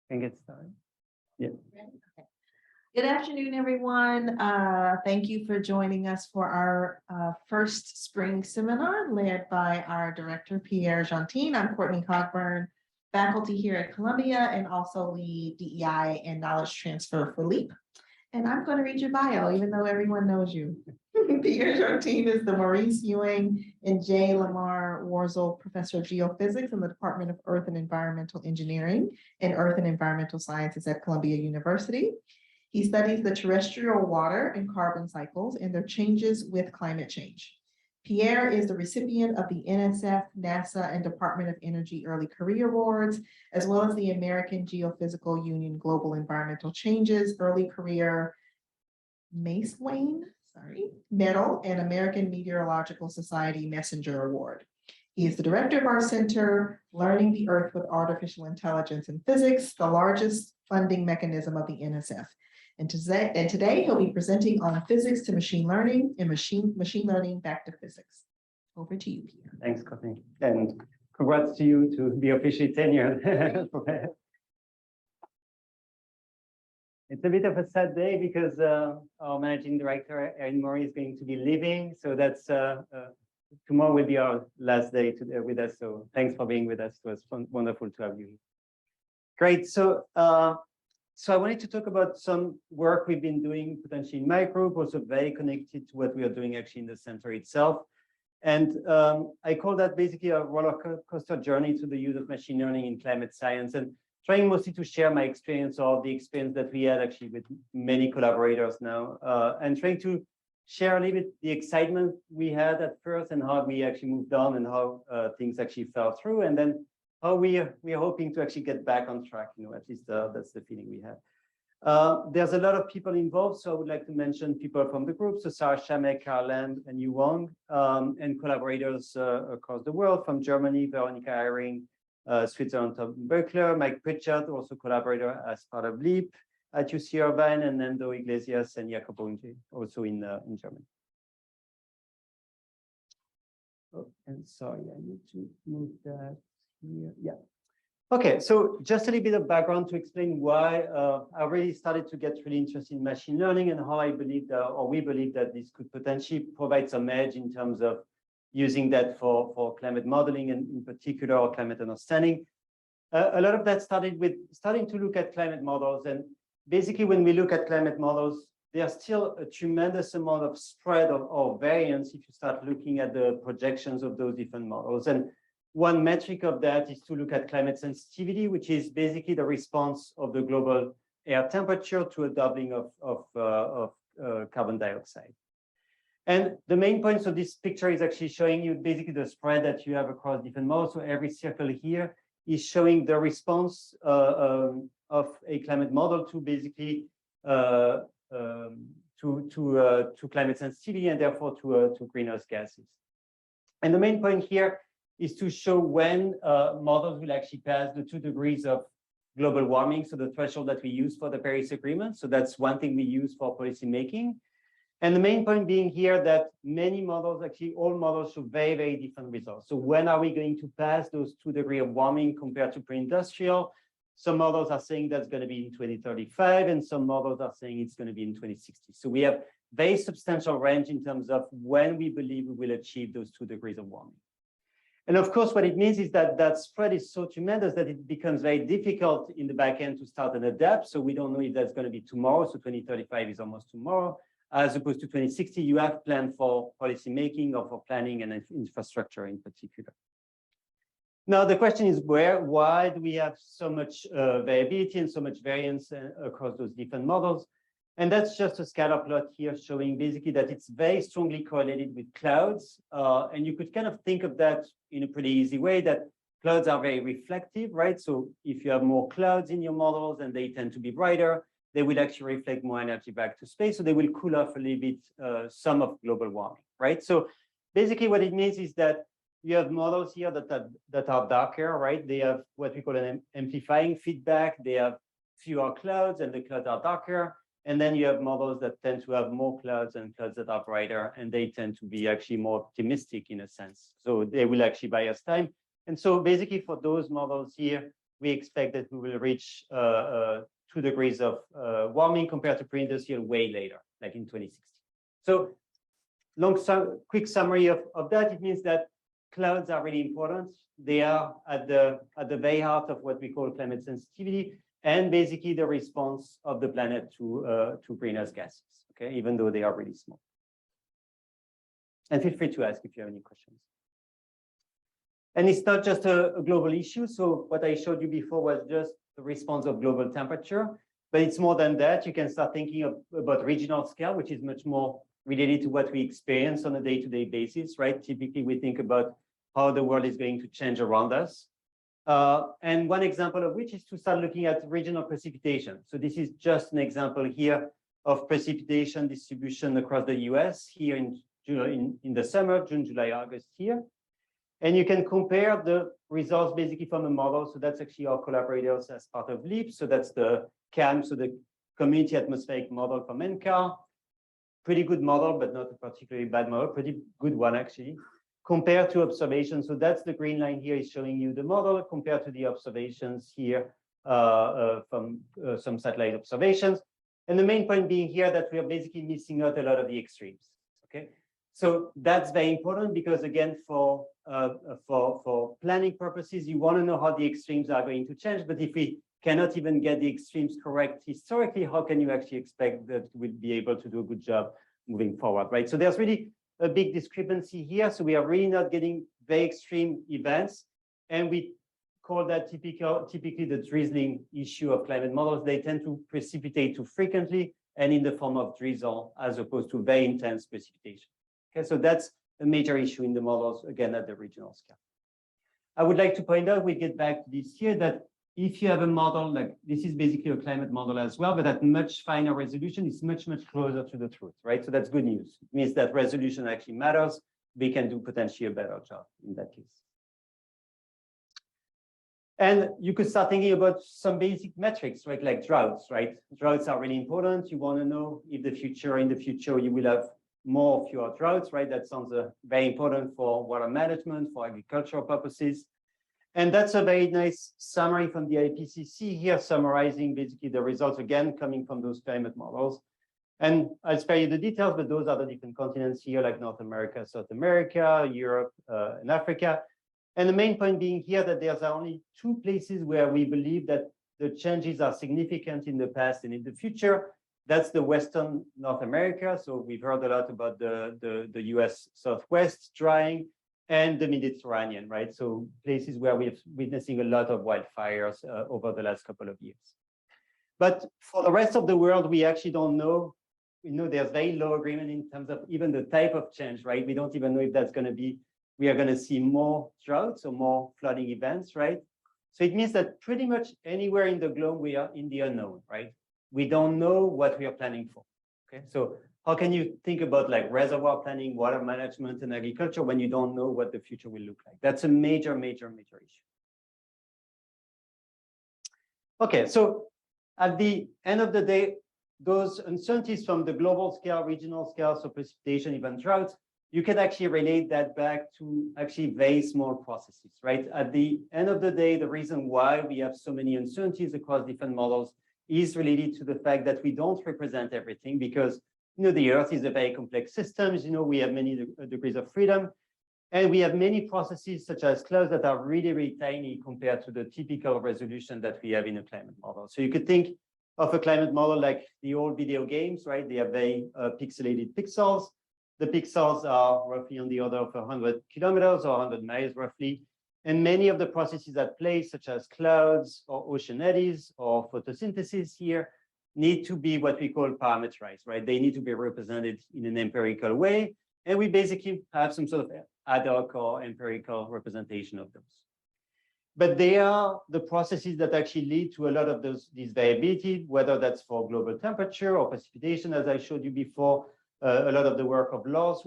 Can get started. Yeah. Okay. Good afternoon, everyone. Thank you for joining us for our first spring seminar led by our director, Pierre Gentine. I'm Courtney Cogburn, faculty here at Columbia and also lead DEI and knowledge transfer for LEAP. And I'm going to read your bio, even though everyone knows you. Pierre Gentine is the Maurice Ewing and J. Lamar Warzel Professor of Geophysics in the Department of Earth and Environmental Engineering and Earth and Environmental Sciences at Columbia University. He studies the terrestrial water and carbon cycles and their changes with climate change. Pierre is the recipient of the NSF, NASA, and Department of Energy Early Career Awards, as well as the American Geophysical Union Global Environmental Changes Early Career Medal and American Meteorological Society Messenger Award. He is the director of our center, Learning the Earth with Artificial Intelligence and Physics, the largest funding mechanism of the NSF. And today he'll be presenting on physics to machine learning and machine learning back to physics. Over to you, Pierre. Thanks, Courtney. And congrats to you to be officially tenured. It's a bit of a sad day because our managing director, Erin Murray, is going to be leaving. So that's tomorrow will be our last day with us. So thanks for being with us. It was wonderful to have you here. Great. So I wanted to talk about some work we've been doing potentially in my group, also very connected to what we are doing actually in the center itself. And I call that basically a roller coaster journey to the use of machine learning in climate science, and trying mostly to share my experience or the experience that we had actually with many collaborators now, and trying to share a little bit the excitement we had at first and how we actually moved on and how things actually fell through, and then how we are hoping to actually get back on track. At least that's the feeling we have. There's a lot of people involved, so I would like to mention people from the group. So Sarah Shamek, Carl Lamb, and Yu Wang, and collaborators across the world from Germany, Veronica Eyring, Switzerland, Tom Böckler, Mike Pritchard, also collaborator as part of LEAP at UC Irvine, and Nando Iglesias and Jacopo Unge, also in Germany. Oh, and sorry, I need to move that here. Yeah. Okay, so just a little bit of background to explain why I really started to get really interested in machine learning and how I believe that, or we believe that this could potentially provide some edge in terms of using that for climate modeling and in particular or climate understanding. A lot of that started with starting to look at climate models. And basically when we look at climate models, there's still a tremendous amount of spread or variance if you start looking at the projections of those different models. And one metric of that is to look at climate sensitivity, which is basically the response of the global air temperature to a doubling of carbon dioxide. And the main point of this picture is actually showing you basically the spread that you have across different models. So every circle here is showing the response of a climate model to basically to climate sensitivity and therefore to greenhouse gases. And the main point here is to show when models will actually pass the 2 degrees of global warming, so the threshold that we use for the Paris Agreement. So that's one thing we use for policy making. And the main point being here that many models, actually all models, show very, very different results. So when are we going to pass those 2 degrees of warming compared to pre-industrial? Some models are saying that's going to be in 2035, and some models are saying it's going to be in 2060. So we have very substantial range in terms of when we believe we will achieve those 2 degrees of warming. And of course, what it means is that that spread is so tremendous that it becomes very difficult in the back end to start and adapt. So we don't know if that's going to be tomorrow. So 2035 is almost tomorrow, as opposed to 2060. You have planned for policy making or for planning and infrastructure in particular. Now, the question is why do we have so much variability and so much variance across those different models? And that's just a scatter plot here showing basically that it's very strongly correlated with clouds. And you could kind of think of that in a pretty easy way, that clouds are very reflective, right? So if you have more clouds in your models and they tend to be brighter, they will actually reflect more energy back to space. So they will cool off a little bit some of global warming, right? So basically what it means is that you have models here that are darker, right? They have what we call an amplifying feedback. They have fewer clouds and the clouds are darker. And then you have models that tend to have more clouds and clouds that are brighter, and they tend to be actually more optimistic in a sense. So they will actually buy us time. And so basically for those models here, we expect that we will reach 2 degrees of warming compared to pre-industrial way later, like in 2060. So quick summary of that, it means that clouds are really important. They are at the very heart of what we call climate sensitivity and basically the response of the planet to greenhouse gases, okay, even though they are really small. And feel free to ask if you have any questions. And it's not just a global issue. So what I showed you before was just the response of global temperature, but it's more than that. You can start thinking about regional scale, which is much more related to what we experience on a day-to-day basis, right? Typically, we think about how the world is going to change around us. And one example of which is to start looking at regional precipitation. So this is just an example here of precipitation distribution across the US here in the summer, June, July, August here. And you can compare the results basically from a model. So that's actually our collaborators as part of LEAP. So that's the CAM, so the Community Atmospheric Model from NCAR. Pretty good model, but not a particularly bad model, pretty good one actually, compared to observations. So that's the green line here is showing you the model compared to the observations here from some satellite observations. And the main point being here that we are basically missing out a lot of the extremes, okay? So that's very important because again, for planning purposes, you want to know how the extremes are going to change. But if we cannot even get the extremes correct historically, how can you actually expect that we'll be able to do a good job moving forward, right? So there's really a big discrepancy here. So we are really not getting very extreme events. And we call that typically the drizzling issue of climate models. They tend to precipitate too frequently and in the form of drizzle as opposed to very intense precipitation. Okay, so that's a major issue in the models, again, at the regional scale. I would like to point out, we get back to this here, that if you have a model, like this is basically a climate model as well, but at much finer resolution, it's much, much closer to the truth, right? So that's good news. It means that resolution actually matters. We can do potentially a better job in that case. And you could start thinking about some basic metrics, right? Like droughts, right? Droughts are really important. You want to know if in the future, you will have more or fewer droughts, right? That sounds very important for water management, for agricultural purposes. And that's a very nice summary from the IPCC here, summarizing basically the results, again, coming from those climate models. And I'll spare you the details, but those are the different continents here, like North America, South America, Europe, and Africa. And the main point being here that there's only 2 places where we believe that the changes are significant in the past and in the future. That's the Western North America. So we've heard a lot about the US Southwest drying and the Mediterranean, right? So places where we're witnessing a lot of wildfires over the last couple of years. But for the rest of the world, we actually don't know. We know there's very low agreement in terms of even the type of change, right? We don't even know if that's going to be, we are going to see more droughts or more flooding events, right? So it means that pretty much anywhere in the globe, we are in the unknown, right? We don't know what we are planning for, okay? So how can you think about like reservoir planning, water management, and agriculture when you don't know what the future will look like? That's a major, major, major issue. Okay, so at the end of the day, those uncertainties from the global scale, regional scale, so precipitation, even droughts, you can actually relate that back to actually very small processes, right? At the end of the day, the reason why we have so many uncertainties across different models is related to the fact that we don't represent everything because, you know, the Earth is a very complex system. You know, we have many degrees of freedom, and we have many processes such as clouds that are really, really tiny compared to the typical resolution that we have in a climate model. So you could think of a climate model like the old video games, right? They have very pixelated pixels. The pixels are roughly on the order of 100 kilometers or 100 miles roughly. And many of the processes at play, such as clouds or ocean eddies or photosynthesis here, need to be what we call parameterized, right? They need to be represented in an empirical way. And we basically have some sort of ad hoc or empirical representation of those. But they are the processes that actually lead to a lot of these variability, whether that's for global temperature or precipitation, as I showed you before, a lot of the work of Law's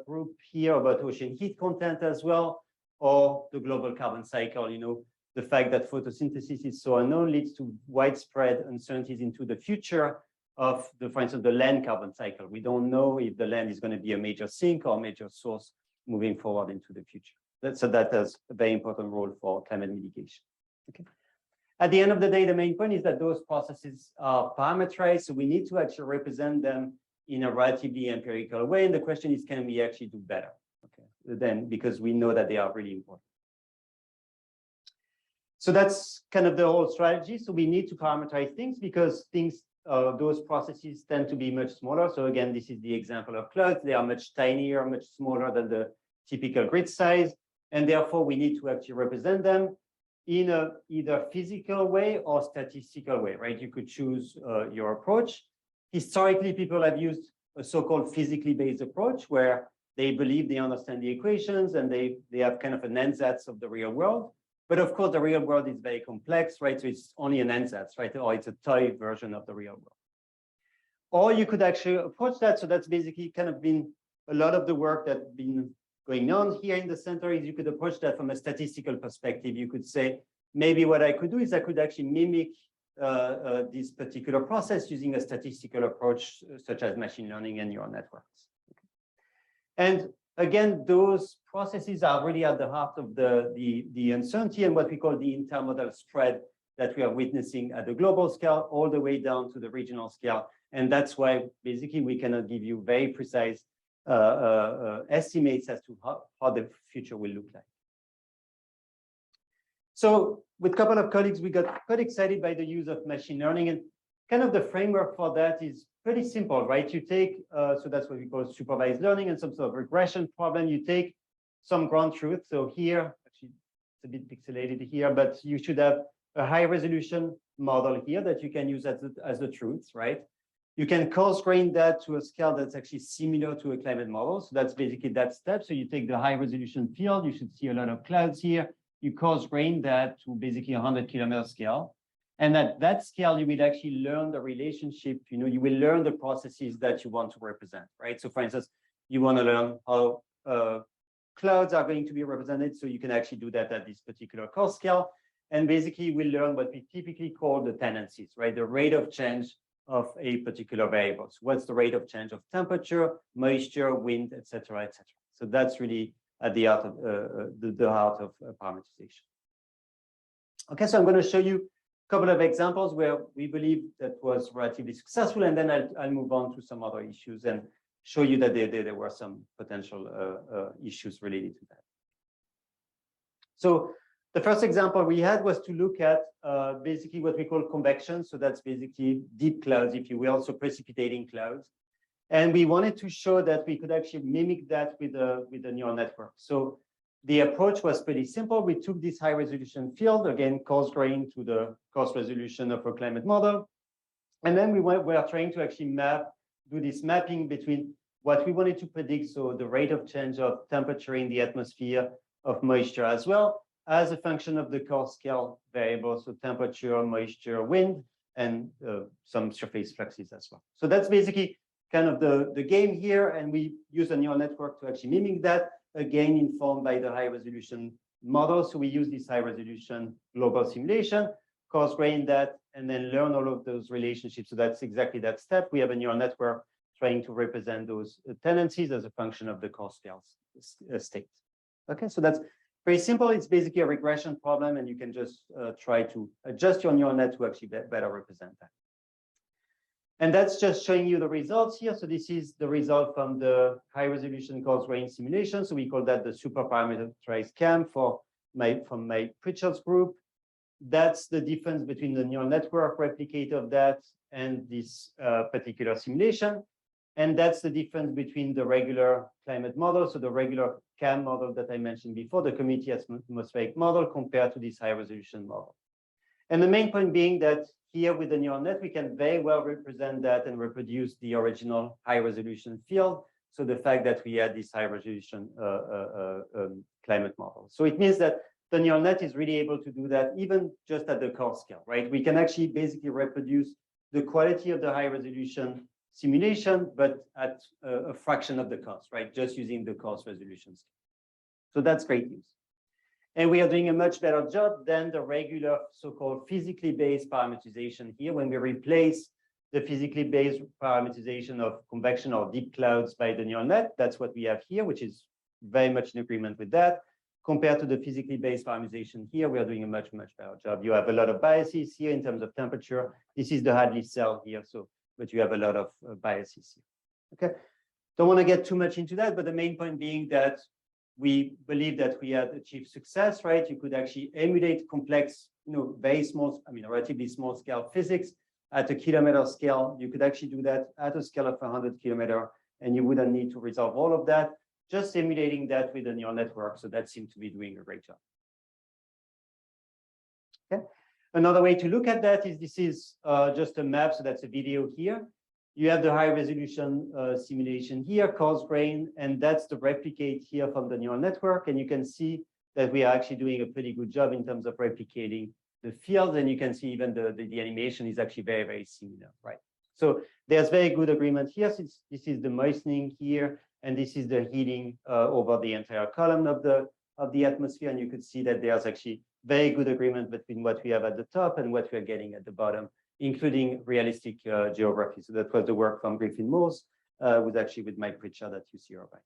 group here about ocean heat content as well, or the global carbon cycle. You know, the fact that photosynthesis is so unknown leads to widespread uncertainties into the future of for instance, the land carbon cycle. We don't know if the land is going to be a major sink or a major source moving forward into the future. So that has a very important role for climate mitigation. Okay. At the end of the day, the main point is that those processes are parameterized, so we need to actually represent them in a relatively empirical way. And the question is, can we actually do better? Okay, then because we know that they are really important. So that's kind of the whole strategy. So we need to parameterize things because those processes tend to be much smaller. So again, this is the example of clouds. They are much tinier, much smaller than the typical grid size. And therefore, we need to actually represent them in a either physical way or statistical way, right? You could choose your approach. Historically, people have used a so-called physically based approach where they believe they understand the equations and they have kind of an ansatz of the real world. But of course, the real world is very complex, right? So it's only an ansatz, right? Or it's a toy version of the real world. Or you could actually approach that. So that's basically kind of been a lot of the work that's been going on here in the center is you could approach that from a statistical perspective. You could say, maybe what I could do is I could actually mimic this particular process using a statistical approach, such as machine learning and neural networks. And again, those processes are really at the heart of the uncertainty and what we call the intermodal spread that we are witnessing at the global scale all the way down to the regional scale. And that's why basically we cannot give you very precise estimates as to how the future will look like. So with a couple of colleagues, we got quite excited by the use of machine learning, and kind of the framework for that is pretty simple, right? You take, so that's what we call supervised learning and some sort of regression problem. You take some ground truth. So here, actually, it's a bit pixelated here, but you should have a high resolution model here that you can use as the truths, right? You can coarse grain that to a scale that's actually similar to a climate model. So that's basically that step. So you take the high resolution field, you should see a lot of clouds here. You coarse grain that to basically 100-kilometer scale. And at that scale, you will actually learn the relationship, you will learn the processes that you want to represent, right? So for instance, you want to learn how clouds are going to be represented. So you can actually do that at this particular coarse scale. And basically we'll learn what we typically call the tendencies, right? The rate of change of a particular variable. So what's the rate of change of temperature, moisture, wind, et cetera, et cetera. So that's really at the heart of parameterization. Okay, so I'm going to show you a couple of examples where we believe that was relatively successful, and then I'll move on to some other issues and show you that there were some potential issues related to that. So the first example we had was to look at basically what we call convection. So that's basically deep clouds, if you will, so precipitating clouds. And we wanted to show that we could actually mimic that with a neural network. So the approach was pretty simple. We took this high resolution field, again, coarse grain to the coarse resolution of a climate model. And then we were trying to actually do this mapping between what we wanted to predict, so the rate of change of temperature in the atmosphere, of moisture as well, as a function of the coarse scale variables, so temperature, moisture, wind, and some surface fluxes as well. So that's basically kind of the game here, and we use a neural network to actually mimic that, again, informed by the high resolution model. So we use this high resolution global simulation, coarse grain that, and then learn all of those relationships. So that's exactly that step. We have a neural network trying to represent those tendencies as a function of the coarse scale state. Okay, so that's very simple. It's basically a regression problem, and you can just try to adjust your neural net to actually better represent that. And that's just showing you the results here. So this is the result from the high resolution coarse grain simulation. So we call that the super parameterized CAM from my Pritchard's group. That's the difference between the neural network replicator of that and this particular simulation. And that's the difference between the regular climate model, so the regular CAM model that I mentioned before, the community atmospheric model, compared to this high resolution model. And the main point being that here with the neural net, we can very well represent that and reproduce the original high resolution field. So the fact that we had this high resolution climate model. So it means that the neural net is really able to do that even just at the coarse scale, right? We can actually basically reproduce the quality of the high resolution simulation, but at a fraction of the cost, right? Just using the coarse resolution scale. So that's great news. And we are doing a much better job than the regular so-called physically based parameterization here. When we replace the physically based parameterization of convection or deep clouds by the neural net, that's what we have here, which is very much in agreement with that. compared to the physically based parameterization here, we are doing a much, much better job. You have a lot of biases here in terms of temperature. This is the Hadley cell here, so but you have a lot of biases here. Okay, don't want to get too much into that, but the main point being that we believe that we had achieved success, right? You could actually emulate complex, very small, relatively small scale physics at a kilometer scale. You could actually do that at a scale of 100 kilometers, and you wouldn't need to resolve all of that, just simulating that with a neural network. So that seemed to be doing a great job. Okay. Another way to look at that is this is just a map. So that's a video here. You have the high resolution simulation here, coarse grain, and that's the replicate here from the neural network. And you can see that we are actually doing a pretty good job in terms of replicating the fields. And you can see even the animation is actually very, very similar, right? So there's very good agreement here, since this is the moistening here, and this is the heating over the entire column of the atmosphere. And you could see that there's actually very good agreement between what we have at the top and what we're getting at the bottom, including realistic geography. So that was the work from Griffin Moores, was actually with Mike Pritchard at UC Irvine.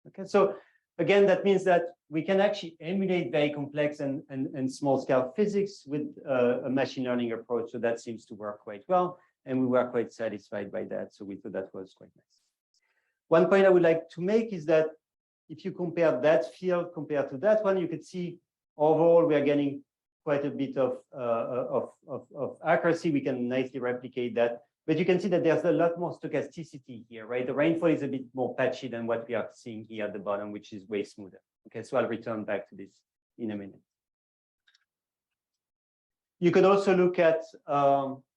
Okay, so again, that means that we can actually emulate very complex and small scale physics with a machine learning approach. So that seems to work quite well. And we were quite satisfied by that. So we thought that was quite nice. One point I would like to make is that if you compare that field compared to that one, you could see overall we are getting quite a bit of accuracy. We can nicely replicate that. But you can see that there's a lot more stochasticity here, right? The rainfall is a bit more patchy than what we are seeing here at the bottom, which is way smoother. Okay, so I'll return back to this in a minute. You could also look at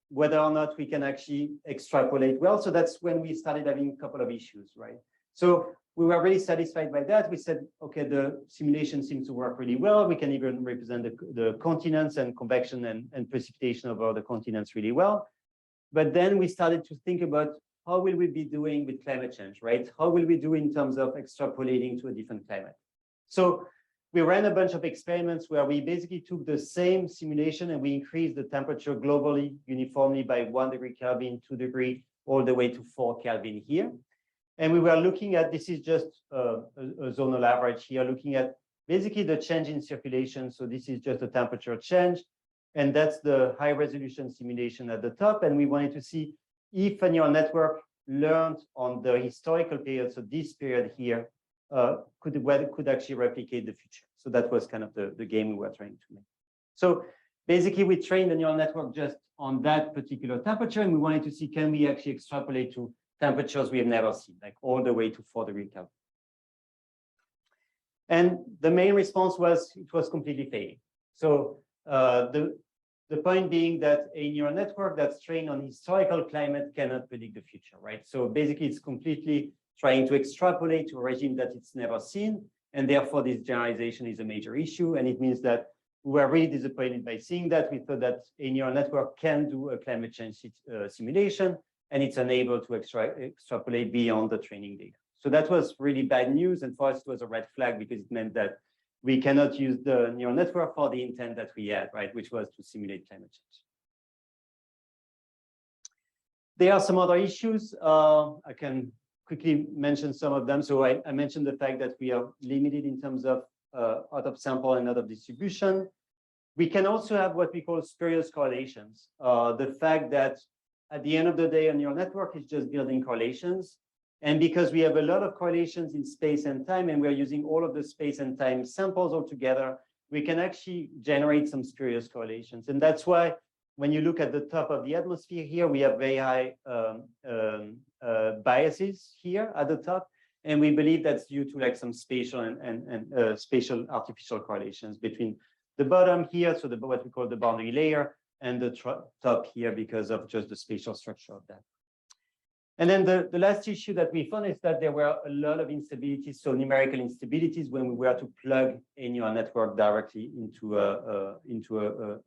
whether or not we can actually extrapolate well. So that's when we started having a couple of issues, right? So we were really satisfied by that. We said, okay, the simulation seems to work really well. We can even represent the continents and convection and precipitation over the continents really well. But then we started to think about how will we be doing with climate change, right? How will we do in terms of extrapolating to a different climate? So we ran a bunch of experiments where we basically took the same simulation and we increased the temperature globally uniformly by 1 degree Kelvin, 2 degrees, all the way to 4 Kelvin here. And we were looking at, this is just a zonal average here, looking at basically the change in circulation. So this is just a temperature change. And that's the high resolution simulation at the top. And we wanted to see if a neural network learned on the historical period, so this period here, could actually replicate the future. So that was kind of the game we were trying to make. So basically, we trained the neural network just on that particular temperature, and we wanted to see, can we actually extrapolate to temperatures we have never seen, like all the way to 4 degrees Kelvin. And the main response was, it was completely failing. So the point being that a neural network that's trained on historical climate cannot predict the future, right? So basically, it's completely trying to extrapolate to a regime that it's never seen. And therefore, this generalization is a major issue. And it means that we were really disappointed by seeing that. We thought that a neural network can do a climate change simulation, and it's unable to extrapolate beyond the training data. So that was really bad news. And for us, it was a red flag because it meant that we cannot use the neural network for the intent that we had, right, which was to simulate climate change. There are some other issues. I can quickly mention some of them. So I mentioned the fact that we are limited in terms of out of sample and out of distribution. We can also have what we call spurious correlations. The fact that at the end of the day, a neural network is just building correlations. And because we have a lot of correlations in space and time, and we're using all of the space and time samples all together, we can actually generate some spurious correlations. And that's why when you look at the top of the atmosphere here, we have very high biases here at the top. And we believe that's due to like some spatial and spatial artificial correlations between the bottom here, so what we call the boundary layer, and the top here because of just the spatial structure of that. And then the last issue that we found is that there were a lot of instabilities, so numerical instabilities when we were to plug a neural network directly into a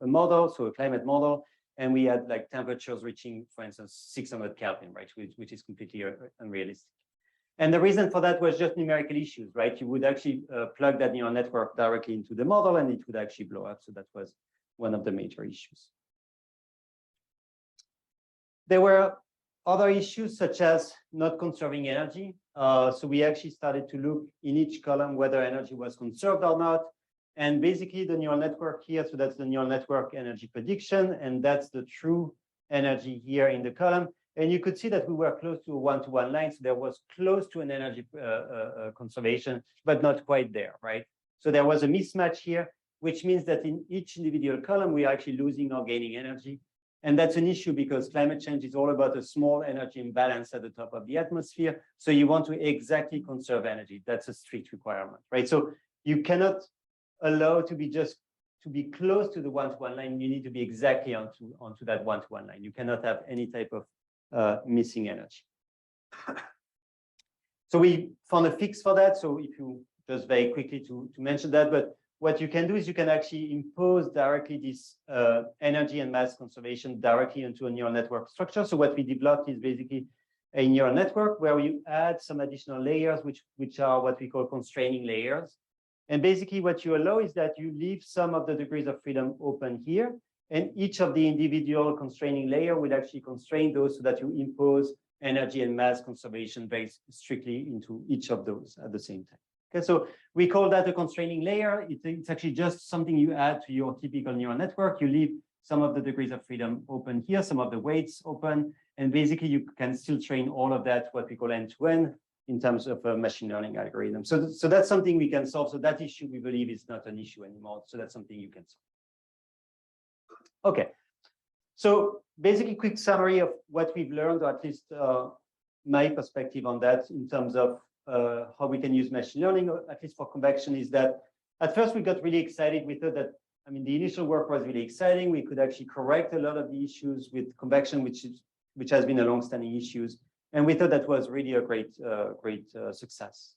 model, so a climate model, and we had like temperatures reaching, for instance, 600 Kelvin, right, which is completely unrealistic. And the reason for that was just numerical issues, right? You would actually plug that neural network directly into the model, and it would actually blow up. So that was one of the major issues. There were other issues such as not conserving energy. So we actually started to look in each column whether energy was conserved or not. And basically the neural network here, so that's the neural network energy prediction, and that's the true energy here in the column. And you could see that we were close to a one-to-one line, so there was close to an energy conservation, but not quite there, right? So there was a mismatch here, which means that in each individual column, we are actually losing or gaining energy. And that's an issue because climate change is all about a small energy imbalance at the top of the atmosphere. So you want to exactly conserve energy. That's a strict requirement, right? So you cannot allow to be just to be close to the one-to-one line. You need to be exactly onto that one-to-one line. You cannot have any type of missing energy. So we found a fix for that. So if you just very quickly to mention that, but what you can do is you can actually impose directly this energy and mass conservation directly into a neural network structure. So what we developed is basically a neural network where you add some additional layers, which are what we call constraining layers. And basically what you allow is that you leave some of the degrees of freedom open here, and each of the individual constraining layer will actually constrain those so that you impose energy and mass conservation very strictly into each of those at the same time. Okay, so we call that a constraining layer. It's actually just something you add to your typical neural network. You leave some of the degrees of freedom open here, some of the weights open, and basically you can still train all of that, what we call end-to-end, in terms of a machine learning algorithm. So that's something we can solve. So that issue, we believe, is not an issue anymore. So that's something you can solve. Okay. So basically, quick summary of what we've learned, or at least my perspective on that in terms of how we can use machine learning, at least for convection, is that at first we got really excited. We thought that, I mean, the initial work was really exciting. We could actually correct a lot of the issues with convection, which has been a long-standing issue. And we thought that was really a great success.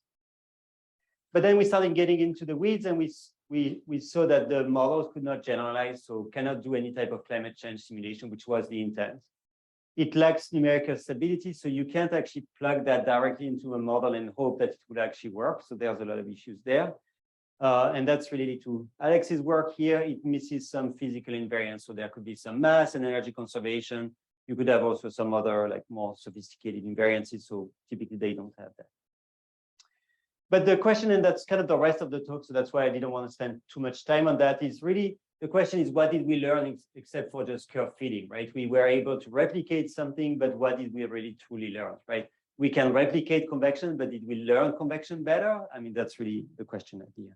But then we started getting into the weeds, and we saw that the models could not generalize, so cannot do any type of climate change simulation, which was the intent. It lacks numerical stability, so you can't actually plug that directly into a model and hope that it would actually work. So there's a lot of issues there. And that's related to Alex's work here. It misses some physical invariance. So there could be some mass and energy conservation. You could have also some other like more sophisticated invariances. So typically they don't have that. But the question, and that's kind of the rest of the talk, so that's why I didn't want to spend too much time on that, is really the question is, what did we learn except for just curve fitting, right? We were able to replicate something, but what did we really truly learn, right? We can replicate convection, but did we learn convection better? I mean, that's really the question at the end.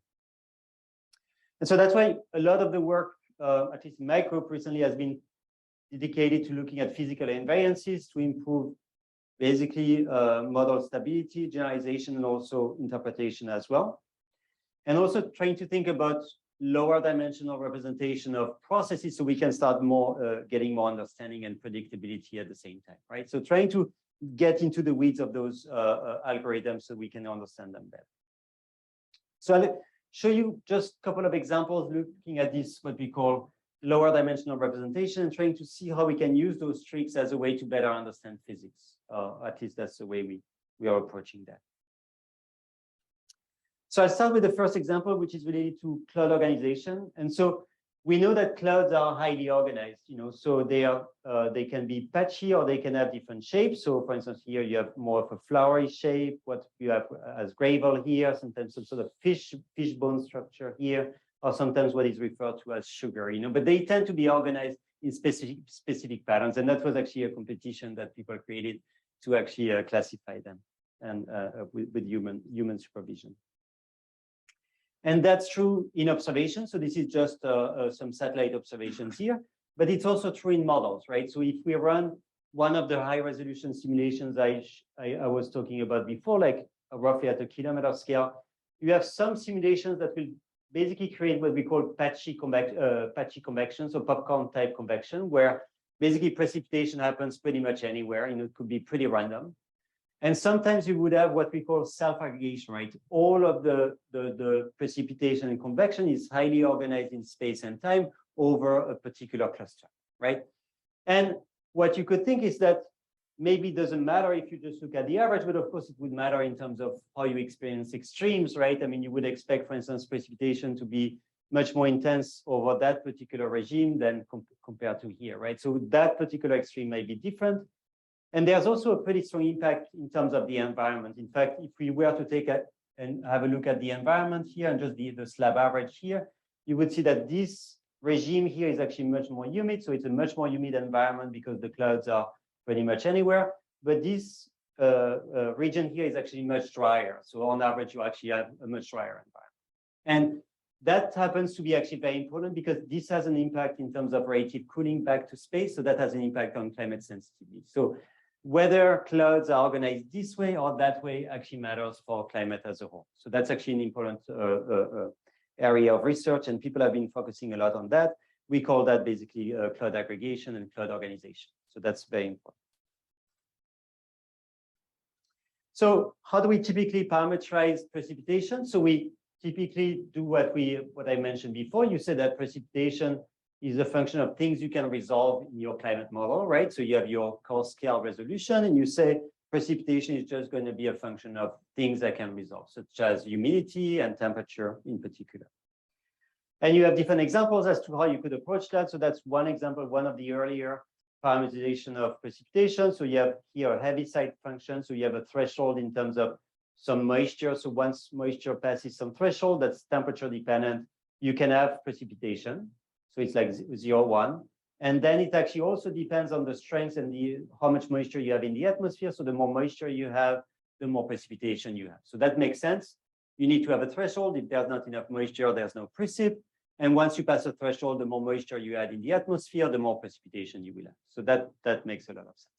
And so that's why a lot of the work, at least in my group recently, has been dedicated to looking at physical invariances to improve basically model stability, generalization, and also interpretation as well. And also trying to think about lower dimensional representation of processes so we can start more getting more understanding and predictability at the same time, right? So trying to get into the weeds of those algorithms so we can understand them better. So I'll show you just a couple of examples looking at this, what we call lower dimensional representation, and trying to see how we can use those tricks as a way to better understand physics. At least that's the way we are approaching that. So I'll start with the first example, which is related to cloud organization. And so we know that clouds are highly organized, so they can be patchy or they can have different shapes. So for instance, here you have more of a flowery shape, what you have as gravel here, sometimes some sort of fishbone structure here, or sometimes what is referred to as sugar, but they tend to be organized in specific patterns. And that was actually a competition that people created to actually classify them and with human supervision. And that's true in observation. So this is just some satellite observations here, but it's also true in models, right? So if we run one of the high resolution simulations I was talking about before, like roughly at a kilometer scale, you have some simulations that will basically create what we call patchy convection, so popcorn type convection, where basically precipitation happens pretty much anywhere, it could be pretty random. And sometimes you would have what we call self-aggregation, right? All of the precipitation and convection is highly organized in space and time over a particular cluster, right? And what you could think is that maybe it doesn't matter if you just look at the average, but of course it would matter in terms of how you experience extremes, right? I mean, you would expect, for instance, precipitation to be much more intense over that particular regime than compared to here, right? So that particular extreme may be different. And there's also a pretty strong impact in terms of the environment. In fact, if we were to take and have a look at the environment here and just the slab average here, you would see that this regime here is actually much more humid. So it's a much more humid environment because the clouds are pretty much anywhere. But this region here is actually much drier. So on average, you actually have a much drier environment. And that happens to be actually very important because this has an impact in terms of relative cooling back to space. So that has an impact on climate sensitivity. So whether clouds are organized this way or that way actually matters for climate as a whole. So that's actually an important area of research, and people have been focusing a lot on that. We call that basically cloud aggregation and cloud organization. So that's very important. So how do we typically parameterize precipitation? So we typically do what I mentioned before. You said that precipitation is a function of things you can resolve in your climate model, right? So you have your coarse scale resolution, and you say precipitation is just going to be a function of things I can resolve, such as humidity and temperature in particular. And you have different examples as to how you could approach that. So that's one example, one of the earlier parameterization of precipitation. So you have here a heaviside function. So you have a threshold in terms of some moisture. So once moisture passes some threshold that's temperature dependent, you can have precipitation. So it's like 0, 1. And then it actually also depends on the strength and how much moisture you have in the atmosphere. So the more moisture you have, the more precipitation you have. So that makes sense. You need to have a threshold. If there's not enough moisture, there's no precip. And once you pass a threshold, the more moisture you add in the atmosphere, the more precipitation you will have. So that makes a lot of sense.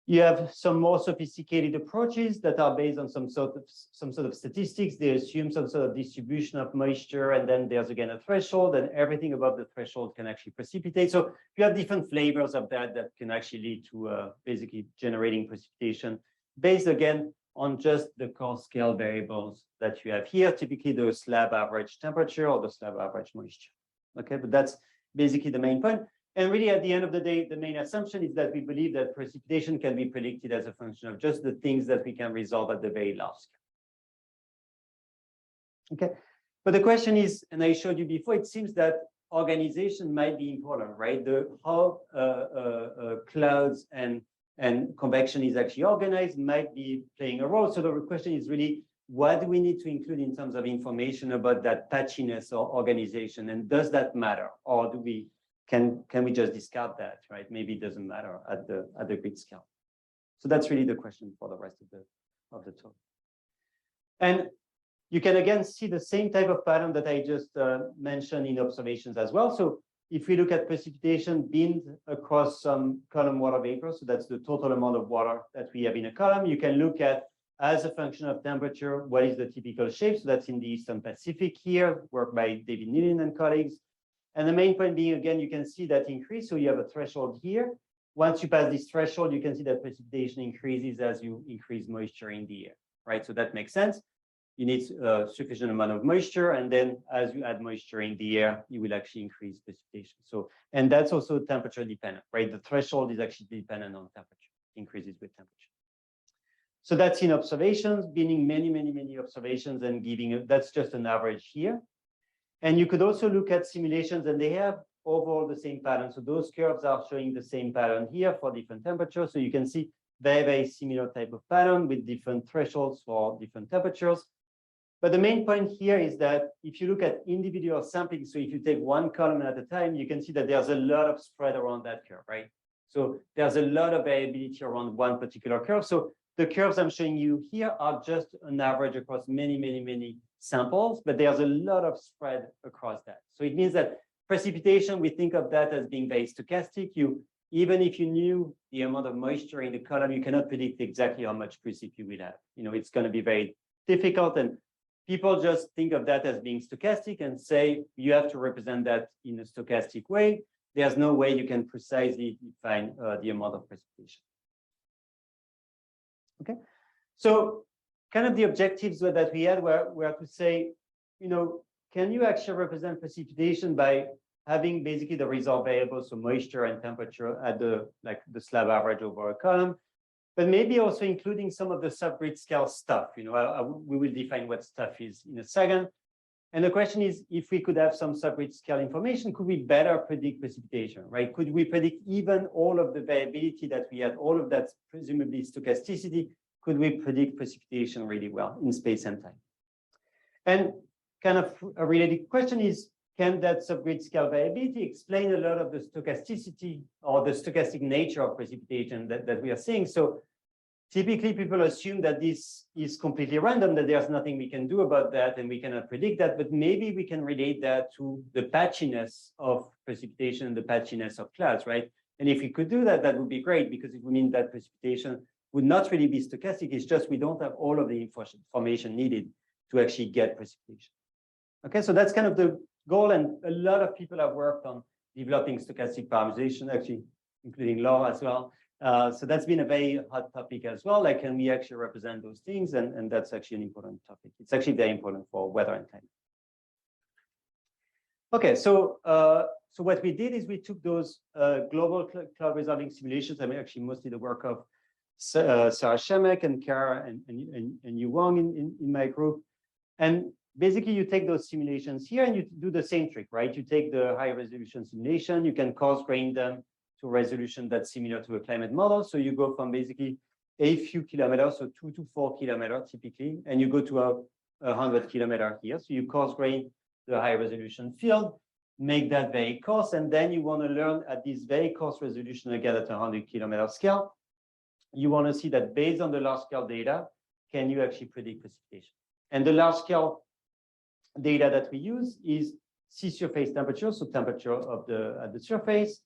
You have some more sophisticated approaches that are based on some sort of statistics. They assume some sort of distribution of moisture, and then there's again a threshold, and everything above the threshold can actually precipitate. So you have different flavors of that can actually lead to basically generating precipitation based again on just the coarse scale variables that you have here, typically the slab average temperature or the slab average moisture. Okay, but that's basically the main point. And really, at the end of the day, the main assumption is that we believe that precipitation can be predicted as a function of just the things that we can resolve at the very large scale. Okay, but the question is, and I showed you before, it seems that organization might be important, right? How clouds and convection is actually organized might be playing a role. So the question is really, what do we need to include in terms of information about that patchiness or organization? And does that matter? Or do we can we just discard that, right? Maybe it doesn't matter at the grid scale. So that's really the question for the rest of the talk. And you can again see the same type of pattern that I just mentioned in observations as well. So if we look at precipitation binned across some column water vapor, so that's the total amount of water that we have in a column, you can look at as a function of temperature, what is the typical shape? So that's in the Eastern Pacific here, work by David Nealon and colleagues. And the main point being, again, you can see that increase. So you have a threshold here. Once you pass this threshold, you can see that precipitation increases as you increase moisture in the air, right? So that makes sense. You need a sufficient amount of moisture. And then as you add moisture in the air, you will actually increase precipitation. So, and that's also temperature dependent, right? The threshold is actually dependent on temperature, increases with temperature. So that's in observations, meaning many observations and giving, that's just an average here. And you could also look at simulations, and they have overall the same pattern. So those curves are showing the same pattern here for different temperatures. So you can see very similar type of pattern with different thresholds for different temperatures. But the main point here is that if you look at individual sampling, so if you take one column at a time, you can see that there's a lot of spread around that curve, right? So there's a lot of variability around one particular curve. So the curves I'm showing you here are just an average across many samples, but there's a lot of spread across that. So it means that precipitation, we think of that as being very stochastic. Even if you knew the amount of moisture in the column, you cannot predict exactly how much precip you will have. You know, it's going to be very difficult, and people just think of that as being stochastic and say you have to represent that in a stochastic way. There's no way you can precisely define the amount of precipitation. Okay, so kind of the objectives that we had were to say, you know, can you actually represent precipitation by having basically the resolved variables, so moisture and temperature at the slab average over a column, but maybe also including some of the subgrid scale stuff. You know, we will define what stuff is in a second. And the question is, if we could have some subgrid scale information, could we better predict precipitation, right? Could we predict even all of the variability that we had, all of that presumably stochasticity? Could we predict precipitation really well in space and time? And kind of a related question is, can that subgrid scale variability explain a lot of the stochasticity or the stochastic nature of precipitation that we are seeing? So typically people assume that this is completely random, that there's nothing we can do about that and we cannot predict that, but maybe we can relate that to the patchiness of precipitation and the patchiness of clouds, right? And if we could do that, that would be great, because it would mean that precipitation would not really be stochastic. It's just we don't have all of the information needed to actually get precipitation. Okay, so that's kind of the goal, and a lot of people have worked on developing stochastic parameterization, actually, including Laura as well. So that's been a very hot topic as well. Like, can we actually represent those things? And that's actually an important topic. It's actually very important for weather and climate. Okay, so what we did is we took those global cloud resolving simulations. I mean, actually, mostly the work of Sarah Shemek and Kara and Yu Wang in my group. And basically, you take those simulations here and you do the same trick, right? You take the high resolution simulation, you can coarse grain them to a resolution that's similar to a climate model. So you go from basically a few kilometers, so 2 to 4 kilometers typically, and you go to a 100 kilometer here. So you coarse grain the high resolution field, make that very coarse, and then you want to learn at this very coarse resolution again at a 100 kilometer scale. You want to see that based on the large scale data, can you actually predict precipitation? And the large scale data that we use is sea surface temperature, so temperature of at the surface,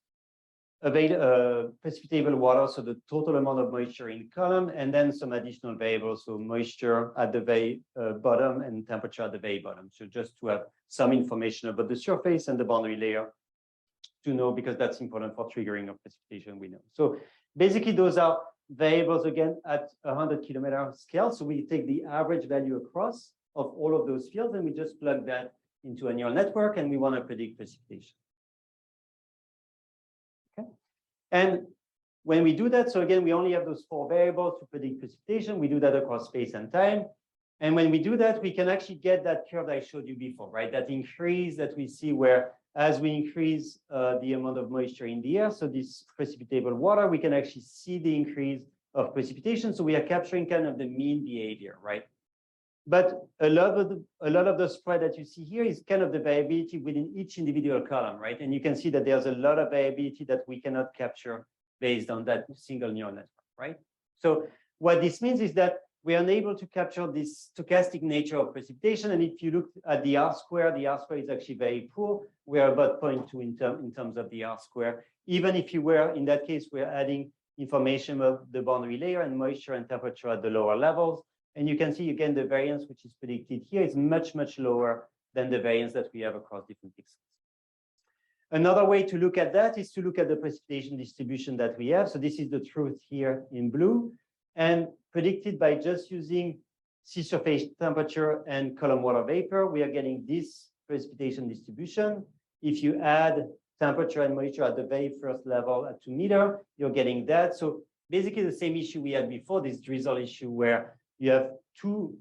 precipitable water, so the total amount of moisture in the column, and then some additional variables, so moisture at the very bottom and temperature at the very bottom. So just to have some information about the surface and the boundary layer to know, because that's important for triggering of precipitation, we know. So basically, those are variables again at a 100 kilometer scale. So we take the average value across of all of those fields, and we just plug that into a neural network, and we want to predict precipitation. Okay. And when we do that, so again, we only have those 4 variables to predict precipitation. We do that across space and time. And when we do that, we can actually get that curve that I showed you before, right? That increase that we see where as we increase the amount of moisture in the air, so this precipitable water, we can actually see the increase of precipitation. So we are capturing kind of the mean behavior, right? But a lot of the spread that you see here is kind of the variability within each individual column, right? And you can see that there's a lot of variability that we cannot capture based on that single neural network, right? So what this means is that we are unable to capture this stochastic nature of precipitation. And if you look at the R-square is actually very poor. We are about 0.2 in terms of the R-square. Even if you were, in that case, we're adding information of the boundary layer and moisture and temperature at the lower levels. And you can see, again, the variance which is predicted here is much, much lower than the variance that we have across different pixels. Another way to look at that is to look at the precipitation distribution that we have. So this is the truth here in blue, and predicted by just using sea surface temperature and column water vapor, we are getting this precipitation distribution. If you add temperature and moisture at the very first level at 2 meters, you're getting that. So basically the same issue we had before, this drizzle issue, where you have too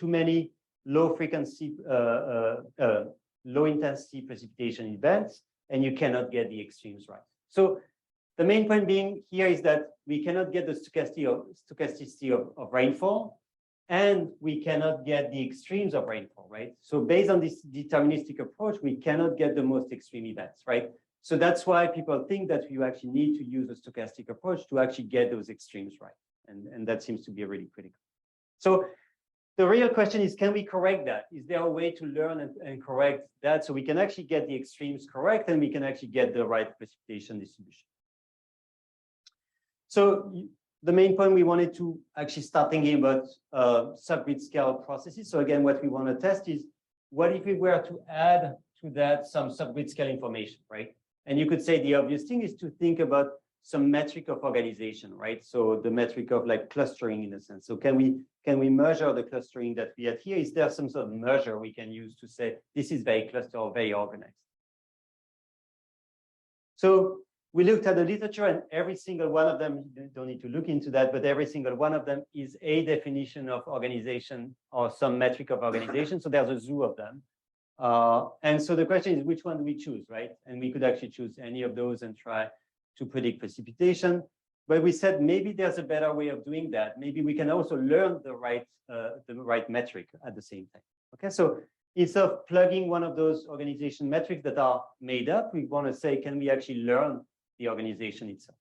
many low frequency, low intensity precipitation events, and you cannot get the extremes right. So the main point being here is that we cannot get the stochasticity of rainfall, and we cannot get the extremes of rainfall, right? So based on this deterministic approach, we cannot get the most extreme events, right? So that's why people think that you actually need to use a stochastic approach to actually get those extremes right. And that seems to be really critical. So the real question is, can we correct that? Is there a way to learn and correct that so we can actually get the extremes correct and we can actually get the right precipitation distribution? So the main point, we wanted to actually start thinking about subgrid scale processes. So again, what we want to test is, what if we were to add to that some subgrid scale information, right? And you could say the obvious thing is to think about some metric of organization, right? So the metric of like clustering in a sense. So can we measure the clustering that we have here? Is there some sort of measure we can use to say this is very clustered or very organized? So we looked at the literature, and every single one of them, you don't need to look into that, but every single one of them is a definition of organization or some metric of organization. So there's a zoo of them. And so the question is, which one do we choose, right? And we could actually choose any of those and try to predict precipitation. But we said maybe there's a better way of doing that. Maybe we can also learn the right metric at the same time. Okay, so instead of plugging one of those organization metrics that are made up, we want to say, can we actually learn the organization itself?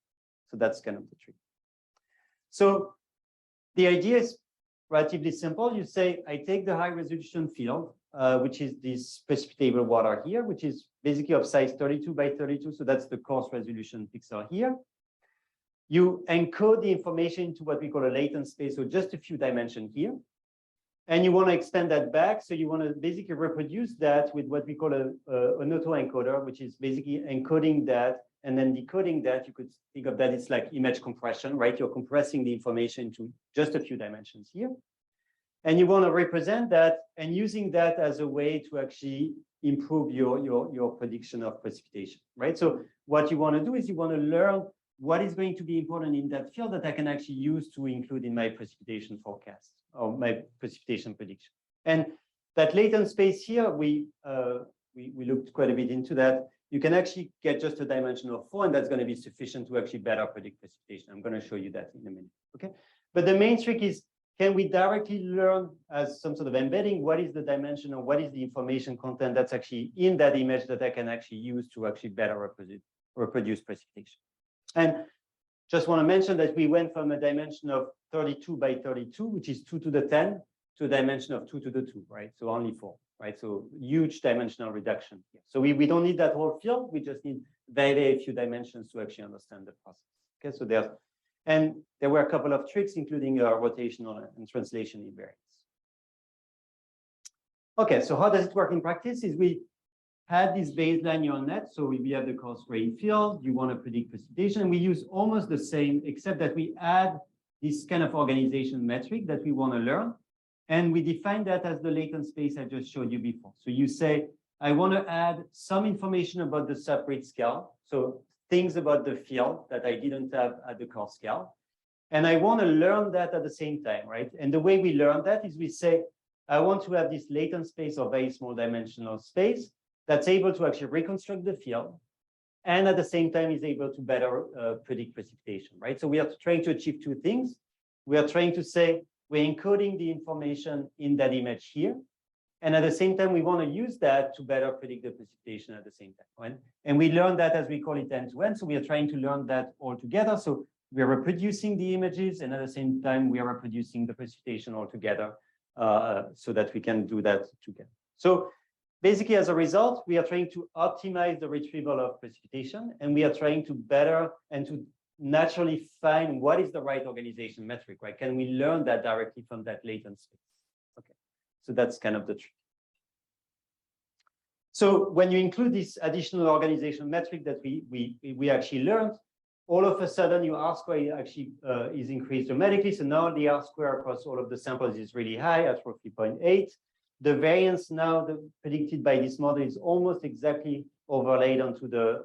So that's kind of the trick. So the idea is relatively simple. You say, I take the high resolution field, which is this precipitable water here, which is basically of size 32 by 32. So that's the coarse resolution pixel here. You encode the information into what we call a latent space, so just a few dimensions here. And you want to extend that back. So you want to basically reproduce that with what we call an autoencoder, which is basically encoding that and then decoding that. You could think of that it's like image compression, right? You're compressing the information into just a few dimensions here. And you want to represent that and using that as a way to actually improve your prediction of precipitation, right? So what you want to do is you want to learn what is going to be important in that field that I can actually use to include in my precipitation forecast or my precipitation prediction. And that latent space here, we looked quite a bit into that. You can actually get just a dimension of 4, and that's going to be sufficient to actually better predict precipitation. I'm going to show you that in a minute, okay? But the main trick is, can we directly learn as some sort of embedding, what is the dimension or what is the information content that's actually in that image that I can actually use to actually better reproduce precipitation? And just want to mention that we went from a dimension of 32 by 32, which is 2 to the 10, to a dimension of 2 to the 2, right? So only 4, right? So huge dimensional reduction here. So we don't need that whole field. We just need very, very few dimensions to actually understand the process. Okay, so there were a couple of tricks, including rotational and translation invariance. Okay, so how does it work in practice? Is we had this baseline neural net. So we have the coarse grain field. You want to predict precipitation. And we use almost the same, except that we add this kind of organization metric that we want to learn. And we define that as the latent space I just showed you before. So you say, I want to add some information about the subgrid scale. So things about the field that I didn't have at the coarse scale. And I want to learn that at the same time, right? And the way we learn that is we say, I want to have this latent space or very small dimensional space that's able to actually reconstruct the field, and at the same time is able to better predict precipitation, right? So we are trying to achieve two things. We are trying to say we're encoding the information in that image here, and at the same time we want to use that to better predict the precipitation at the same time, right? And we learn that, as we call it, end-to-end. So we are trying to learn that all together. So we are reproducing the images, and at the same time we are reproducing the precipitation all together, so that we can do that together. So basically, as a result, we are trying to optimize the retrieval of precipitation, and we are trying to better and to naturally find what is the right organization metric, right? Can we learn that directly from that latent space? Okay, so that's kind of the trick. So when you include this additional organization metric that we actually learned, all of a sudden your R square actually is increased dramatically. So now the R square across all of the samples is really high at 3.8. The variance now predicted by this model is almost exactly overlaid onto the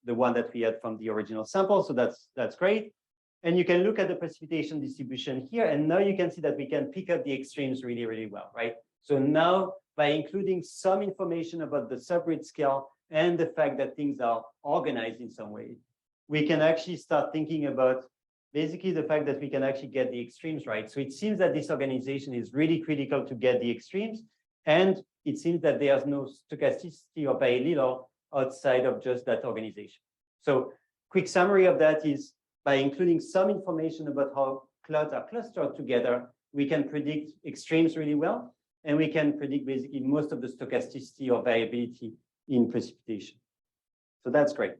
one that we had from the original sample. So that's great. And you can look at the precipitation distribution here, and now you can see that we can pick up the extremes really, really well, right? So now by including some information about the subgrid scale and the fact that things are organized in some way, we can actually start thinking about basically the fact that we can actually get the extremes right. So it seems that this organization is really critical to get the extremes. And it seems that there's no stochasticity or very little outside of just that organization. So quick summary of that is by including some information about how clouds are clustered together, we can predict extremes really well. And we can predict basically most of the stochasticity or variability in precipitation. So that's great.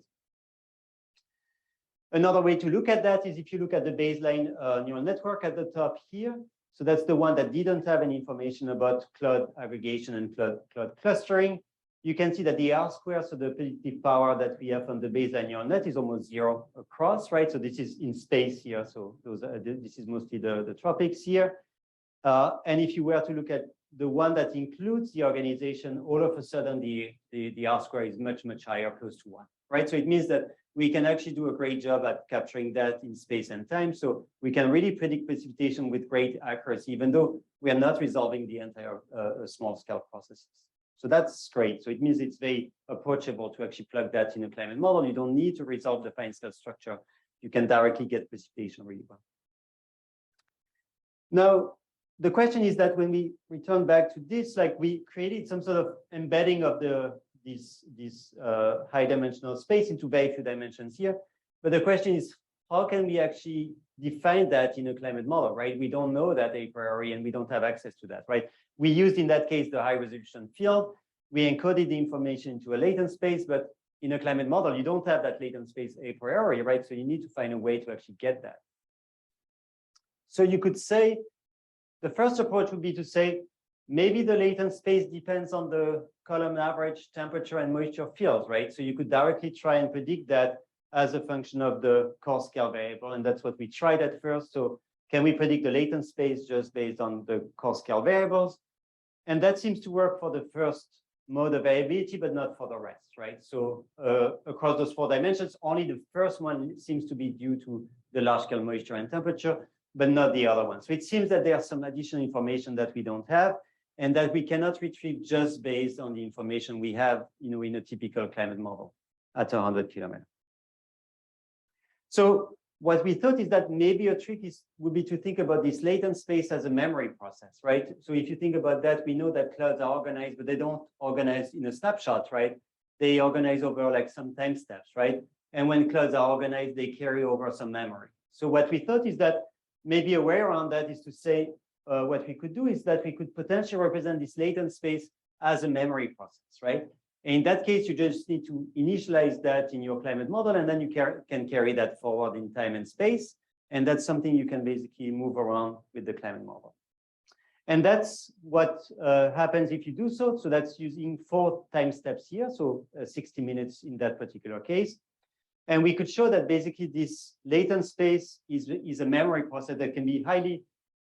Another way to look at that is if you look at the baseline neural network at the top here. So that's the one that didn't have any information about cloud aggregation and cloud clustering. You can see that the R square, so the predictive power that we have on the baseline neural net, is almost 0 across, right? So this is in space here. So this is mostly the tropics here. And if you were to look at the one that includes the organization, all of a sudden the R square is much, much higher, close to 1, right? So it means that we can actually do a great job at capturing that in space and time. So we can really predict precipitation with great accuracy, even though we are not resolving the entire small scale processes. So that's great. So it means it's very approachable to actually plug that in a climate model. You don't need to resolve the fine scale structure. You can directly get precipitation really well. Now, the question is that when we return back to this, like we created some sort of embedding of this high dimensional space into very few dimensions here. But the question is, how can we actually define that in a climate model, right? We don't know that a priori, and we don't have access to that, right? We used in that case the high resolution field. We encoded the information into a latent space, but in a climate model, you don't have that latent space a priori, right? So you need to find a way to actually get that. So you could say, the first approach would be to say, maybe the latent space depends on the column average temperature and moisture fields, right? So you could directly try and predict that as a function of the core scale variable. And that's what we tried at first. So can we predict the latent space just based on the core scale variables? And that seems to work for the first mode of variability, but not for the rest, right? So across those 4 dimensions, only the first one seems to be due to the large scale moisture and temperature, but not the other one. So it seems that there's some additional information that we don't have and that we cannot retrieve just based on the information we have, in a typical climate model at 100 kilometers. So what we thought is that maybe a trick would be to think about this latent space as a memory process, right? So if you think about that, we know that clouds are organized, but they don't organize in a snapshot, right? They organize over like some time steps, right? And when clouds are organized, they carry over some memory. So what we thought is that maybe a way around that is to say, what we could do is that we could potentially represent this latent space as a memory process, right? And in that case, you just need to initialize that in your climate model, and then you can carry that forward in time and space. And that's something you can basically move around with the climate model. And that's what happens if you do so. So that's using 4 time steps here, so 60 minutes in that particular case. And we could show that basically this latent space is a memory process that can be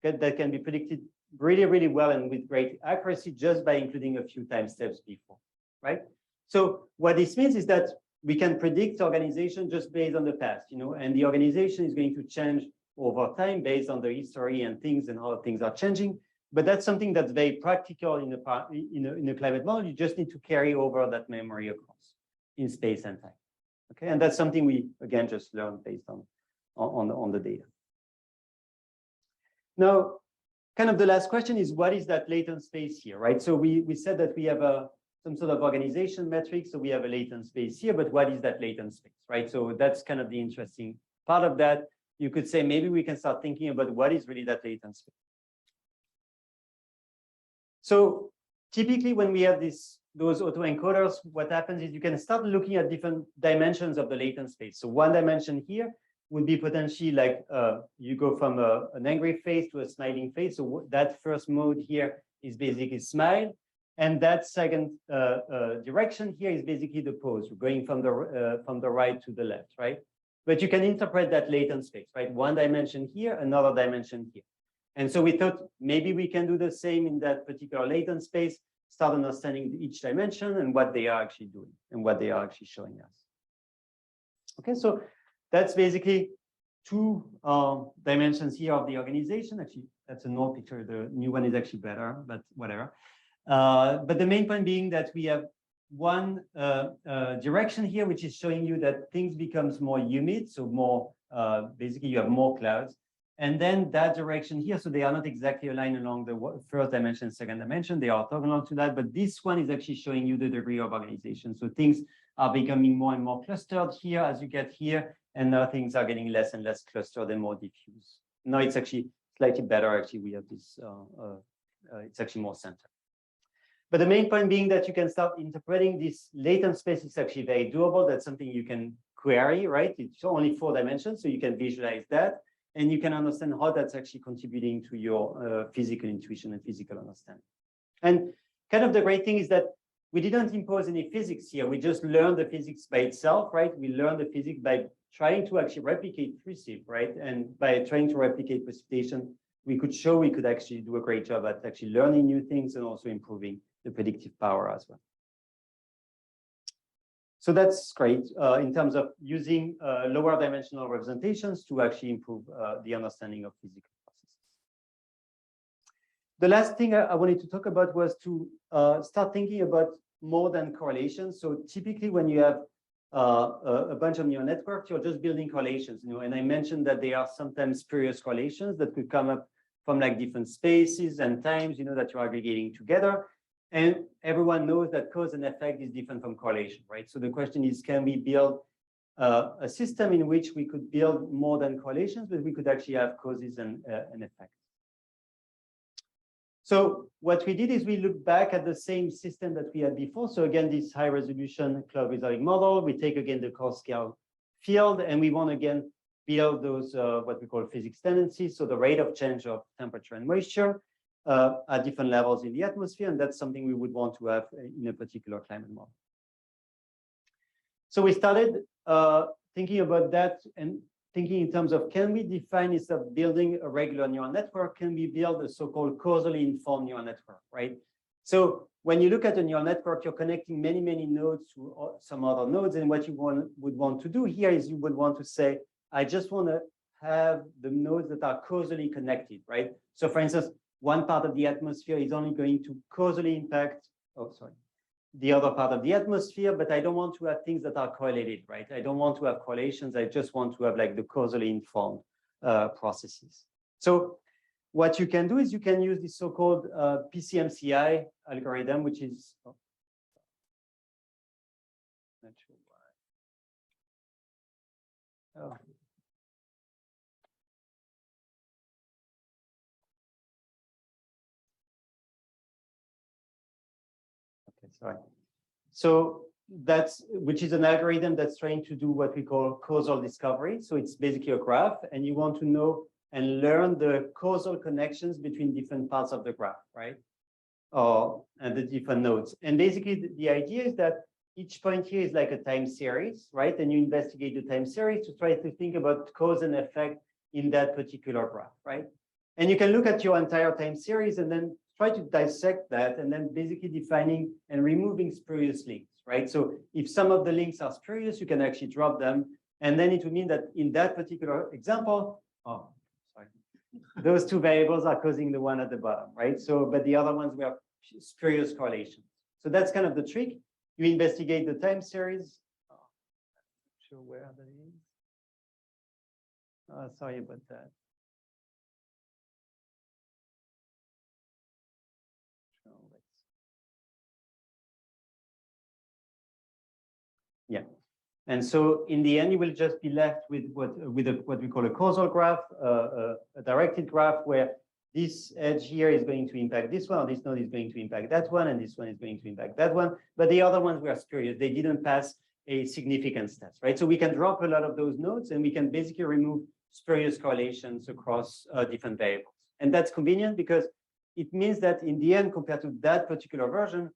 that can be predicted really, really well and with great accuracy just by including a few time steps before, right? So what this means is that we can predict organization just based on the past, and the organization is going to change over time based on the history and things and how things are changing. But that's something that's very practical in a climate model. You just need to carry over that memory across in space and time. Okay, and that's something we again just learned based on the data. Now, kind of the last question is, what is that latent space here, right? So we said that we have some sort of organization metric, so we have a latent space here, but what is that latent space, right? So that's kind of the interesting part of that. You could say maybe we can start thinking about what is really that latent space. So typically when we have those autoencoders, what happens is you can start looking at different dimensions of the latent space. So one dimension here would be potentially like you go from an angry face to a smiling face. So that first mode here is basically smile. And that second direction here is basically the pose, going from the right to the left, right? But you can interpret that latent space, right? One dimension here, another dimension here. And so we thought maybe we can do the same in that particular latent space, start understanding each dimension and what they are actually doing and what they are actually showing us. Okay, so that's basically 2 dimensions here of the organization. Actually, that's an old picture. The new one is actually better, but whatever. But the main point being that we have one direction here, which is showing you that things becomes more humid, so more basically you have more clouds. And then that direction here, so they are not exactly aligned along the first dimension, second dimension, they are orthogonal to that, but this one is actually showing you the degree of organization. So things are becoming more and more clustered here as you get here, and now things are getting less and less clustered and more diffuse. Now it's actually slightly better, actually, we have this, it's actually more centered. But the main point being that you can start interpreting this latent space is actually very doable. That's something you can query, right? It's only 4 dimensions, so you can visualize that. And you can understand how that's actually contributing to your physical intuition and physical understanding. And kind of the great thing is that we didn't impose any physics here. We just learned the physics by itself, right? We learned the physics by trying to actually replicate precip, right? And by trying to replicate precipitation, we could show we could actually do a great job at actually learning new things and also improving the predictive power as well. So that's great in terms of using lower dimensional representations to actually improve the understanding of physical processes. The last thing I wanted to talk about was to start thinking about more than correlations. So typically when you have a bunch of neural networks, you're just building correlations, and I mentioned that there are sometimes spurious correlations that could come up from like different spaces and times, you know, that you're aggregating together. And everyone knows that cause and effect is different from correlation, right? So the question is, can we build a system in which we could build more than correlations, but we could actually have causes and effects? So what we did is we looked back at the same system that we had before. So again, this high resolution cloud wizarding model, we take again the core scale field, and we want to again build those what we call physics tendencies. So the rate of change of temperature and moisture at different levels in the atmosphere. And that's something we would want to have in a particular climate model. So we started thinking about that and thinking in terms of, can we define, instead of building a regular neural network, can we build a so-called causally informed neural network, right? So when you look at a neural network, you're connecting many, many nodes to some other nodes. And what you would want to do here is you would want to say, I just want to have the nodes that are causally connected, right? So for instance, one part of the atmosphere is only going to causally impact, the other part of the atmosphere, but I don't want to have things that are correlated, right? I don't want to have correlations. I just want to have like the causally informed processes. So what you can do is you can use this so-called PCMCI algorithm, which is, not sure why. Oh. Sorry. So which is an algorithm that's trying to do what we call causal discovery. So it's basically a graph, and you want to know and learn the causal connections between different parts of the graph, right? And the different nodes. And basically the idea is that each point here is like a time series, right? And you investigate the time series to try to think about cause and effect in that particular graph, right? And you can look at your entire time series and then try to dissect that, and then basically defining and removing spurious links, right? So if some of the links are spurious, you can actually drop them. And then it would mean that in that particular example, those two variables are causing the one at the bottom, right? So, but the other ones were spurious correlations. So that's kind of the trick. You investigate the time series. Oh, I'm not sure where that is. Sorry about that. Yeah. And so in the end, you will just be left with what we call a causal graph, a directed graph, where this edge here is going to impact this one, or this node is going to impact that one, and this one is going to impact that one. But the other ones were spurious. They didn't pass a significance test, right? So we can drop a lot of those nodes, and we can basically remove spurious correlations across different variables. And that's convenient because it means that in the end, compared to that particular version,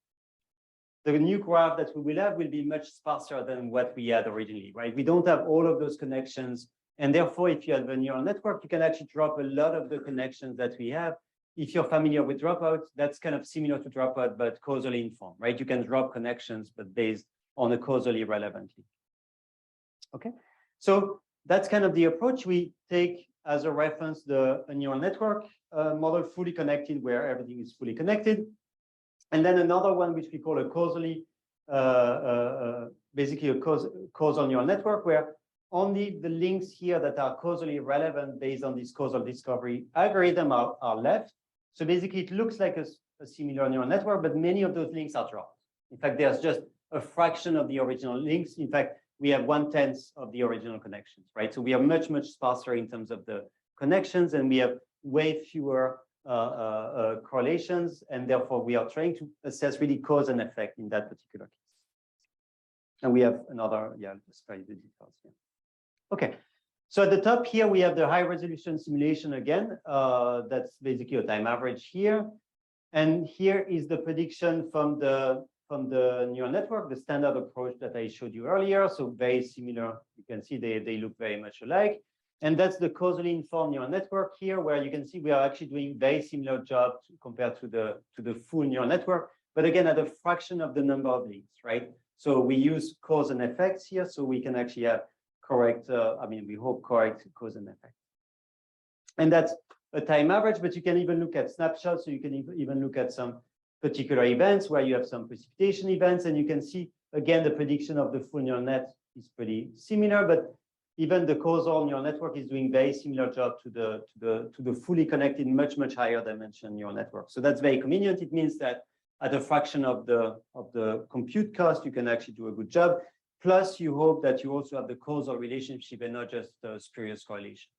the new graph that we will have will be much sparser than what we had originally, right? We don't have all of those connections. And therefore, if you have a neural network, you can actually drop a lot of the connections that we have. If you're familiar with dropout, that's kind of similar to dropout, but causally informed, right? You can drop connections, but based on a causally relevant link. Okay, so that's kind of the approach. We take as a reference a neural network model fully connected, where everything is fully connected. And then another one, which we call a causally, basically a causal neural network, where only the links here that are causally relevant based on this causal discovery algorithm are left. So basically, it looks like a similar neural network, but many of those links are dropped. In fact, there's just a fraction of the original links. In fact, we have 1/10 of the original connections, right? So we are much, much sparser in terms of the connections, and we have way fewer correlations, and therefore we are trying to assess really cause and effect in that particular case. And we have another, I'll just tell you the details here. Okay, so at the top here, we have the high resolution simulation again. That's basically a time average here. And here is the prediction from the neural network, the standard approach that I showed you earlier. So very similar, you can see they look very much alike. And that's the causally informed neural network here, where you can see we are actually doing very similar job compared to the full neural network, but again, at a fraction of the number of links, right? So we use cause and effects here, so we can actually have correct, we hope correct cause and effect. And that's a time average, but you can even look at snapshots. So you can even look at some particular events where you have some precipitation events, and you can see, again, the prediction of the full neural net is pretty similar, but even the causal neural network is doing very similar job to the fully connected, much higher dimension neural network. So that's very convenient. It means that at a fraction of the compute cost, you can actually do a good job. Plus, you hope that you also have the causal relationship and not just spurious correlations.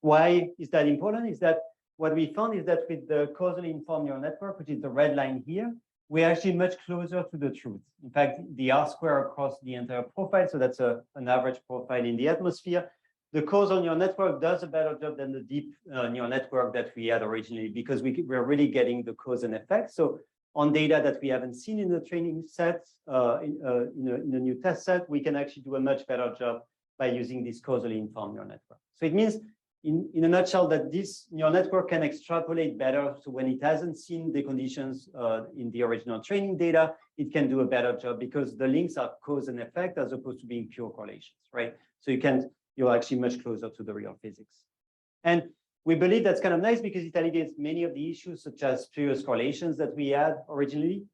Why is that important? Is that what we found is that with the causally informed neural network, which is the red line here, we're actually much closer to the truth. In fact, the R square across the entire profile, so that's an average profile in the atmosphere. The causal neural network does a better job than the deep neural network that we had originally, because we're really getting the cause and effect. So on data that we haven't seen in the training set, in a new test set, we can actually do a much better job by using this causally informed neural network. So it means, in a nutshell, that this neural network can extrapolate better. So when it hasn't seen the conditions in the original training data, it can do a better job because the links are cause and effect as opposed to being pure correlations, right? So you're actually much closer to the real physics. And we believe that's kind of nice because it alleviates many of the issues, such as spurious correlations that we had originally.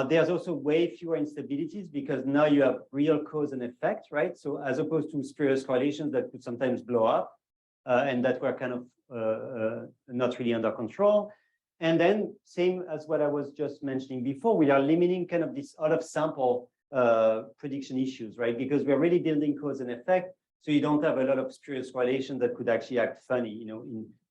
There's also way fewer instabilities because now you have real cause and effect, right? So as opposed to spurious correlations that could sometimes blow up, and that were kind of not really under control. And then same as what I was just mentioning before, we are limiting kind of this out of sample prediction issues, right? Because we're really building cause and effect. So you don't have a lot of spurious correlations that could actually act funny, you know,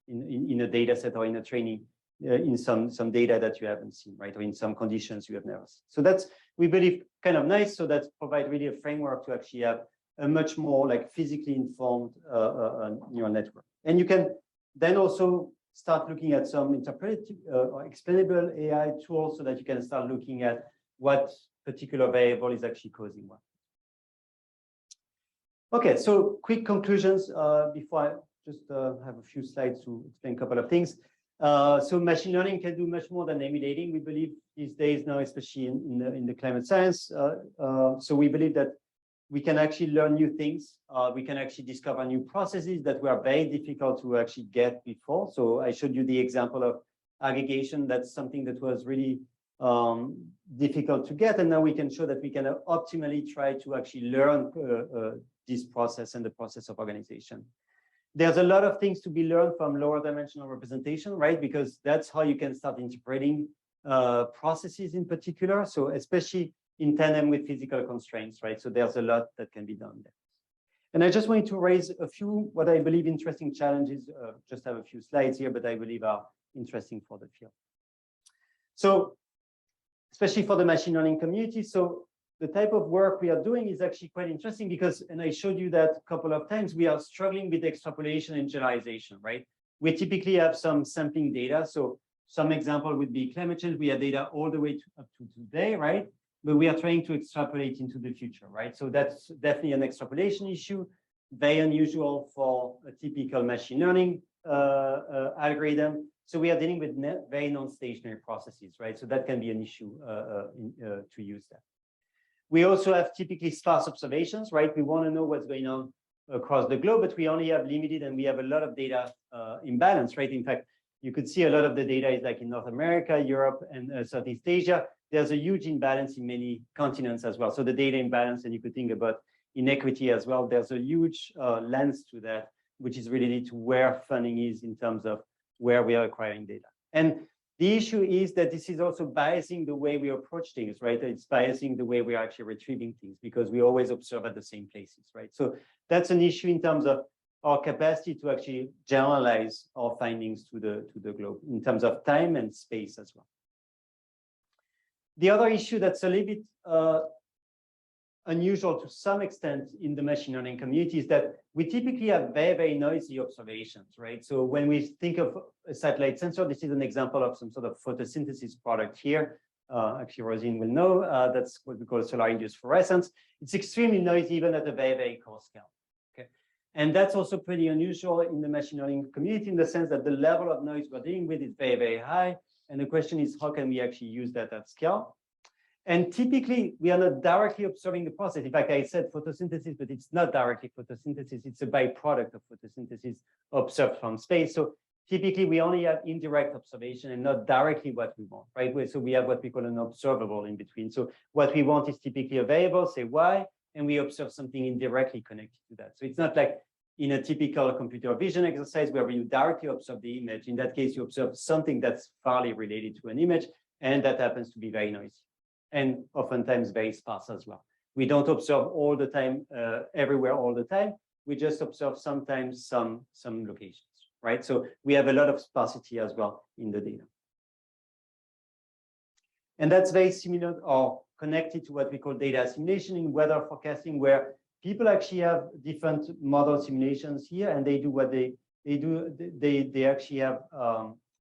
in a data set or in a training, in some data that you haven't seen, right? Or in some conditions you have never seen. So that's, we believe, kind of nice. So that provides really a framework to actually have a much more like physically informed neural network. And you can then also start looking at some interpretative or explainable AI tools so that you can start looking at what particular variable is actually causing what. Okay, so quick conclusions before I just have a few slides to explain a couple of things. So machine learning can do much more than emulating, we believe, these days now, especially in the climate science. So we believe that we can actually learn new things. We can actually discover new processes that were very difficult to actually get before. So I showed you the example of aggregation. That's something that was really difficult to get. And now we can show that we can optimally try to actually learn this process and the process of organization. There's a lot of things to be learned from lower dimensional representation, right? Because that's how you can start interpreting processes in particular. So especially in tandem with physical constraints, right? So there's a lot that can be done there. And I just wanted to raise a few, what I believe interesting challenges, just have a few slides here, but I believe are interesting for the field. So especially for the machine learning community. So the type of work we are doing is actually quite interesting because, and I showed you that a couple of times, we are struggling with extrapolation and generalization, right? We typically have some sampling data. So some example would be climate change. We have data all the way up to today, right? But we are trying to extrapolate into the future, right? So that's definitely an extrapolation issue, very unusual for a typical machine learning algorithm. So we are dealing with very non-stationary processes, right? So that can be an issue to use that. We also have typically sparse observations, right? We want to know what's going on across the globe, but we only have limited, and we have a lot of data imbalance, right? In fact, you could see a lot of the data is like in North America, Europe, and Southeast Asia. There's a huge imbalance in many continents as well. So the data imbalance, and you could think about inequity as well. There's a huge lens to that, which is related to where funding is in terms of where we are acquiring data. And the issue is that this is also biasing the way we approach things, right? It's biasing the way we are actually retrieving things because we always observe at the same places, right? So that's an issue in terms of our capacity to actually generalize our findings to the globe in terms of time and space as well. The other issue that's a little bit unusual to some extent in the machine learning community is that we typically have very, very noisy observations, right? So when we think of a satellite sensor, this is an example of some sort of photosynthesis product here. Actually, Rosine will know that's what we call solar-induced fluorescence. It's extremely noisy, even at a very, very coarse scale. Okay, and that's also pretty unusual in the machine learning community in the sense that the level of noise we're dealing with is very, very high. And the question is, how can we actually use that at scale? And typically, we are not directly observing the process. In fact, I said photosynthesis, but it's not directly photosynthesis. It's a byproduct of photosynthesis observed from space. So typically, we only have indirect observation and not directly what we want, right? So we have what we call an observable in between. So what we want is typically a variable, say y, and we observe something indirectly connected to that. So it's not like in a typical computer vision exercise where you directly observe the image. In that case, you observe something that's fairly related to an image, and that happens to be very noisy and oftentimes very sparse as well. We don't observe all the time, everywhere all the time. We just observe sometimes some locations, right? So we have a lot of sparsity as well in the data. And that's very similar or connected to what we call data assimilation in weather forecasting, where people actually have different model simulations here, and they do what they do. They actually have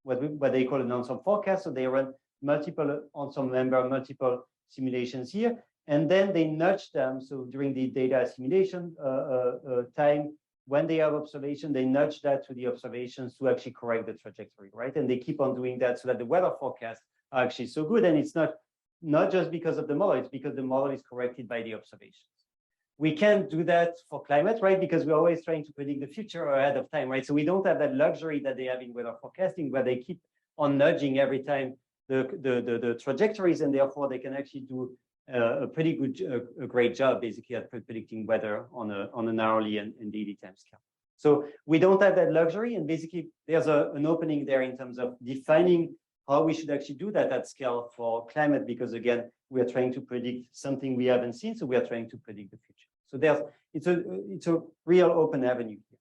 what they call an ensemble forecast. So they run multiple ensemble member, multiple simulations here, and then they nudge them. So during the data assimilation time, when they have observation, they nudge that to the observations to actually correct the trajectory, right? And they keep on doing that so that the weather forecasts are actually so good. And it's not just because of the model, it's because the model is corrected by the observations. We can't do that for climate, right? Because we're always trying to predict the future ahead of time, right? So we don't have that luxury that they have in weather forecasting, where they keep on nudging every time the trajectories, and therefore they can actually do a pretty good, a great job basically at predicting weather on an hourly and daily time scale. So we don't have that luxury, and basically there's an opening there in terms of defining how we should actually do that at scale for climate, because again, we are trying to predict something we haven't seen, so we are trying to predict the future. So it's a real open avenue here.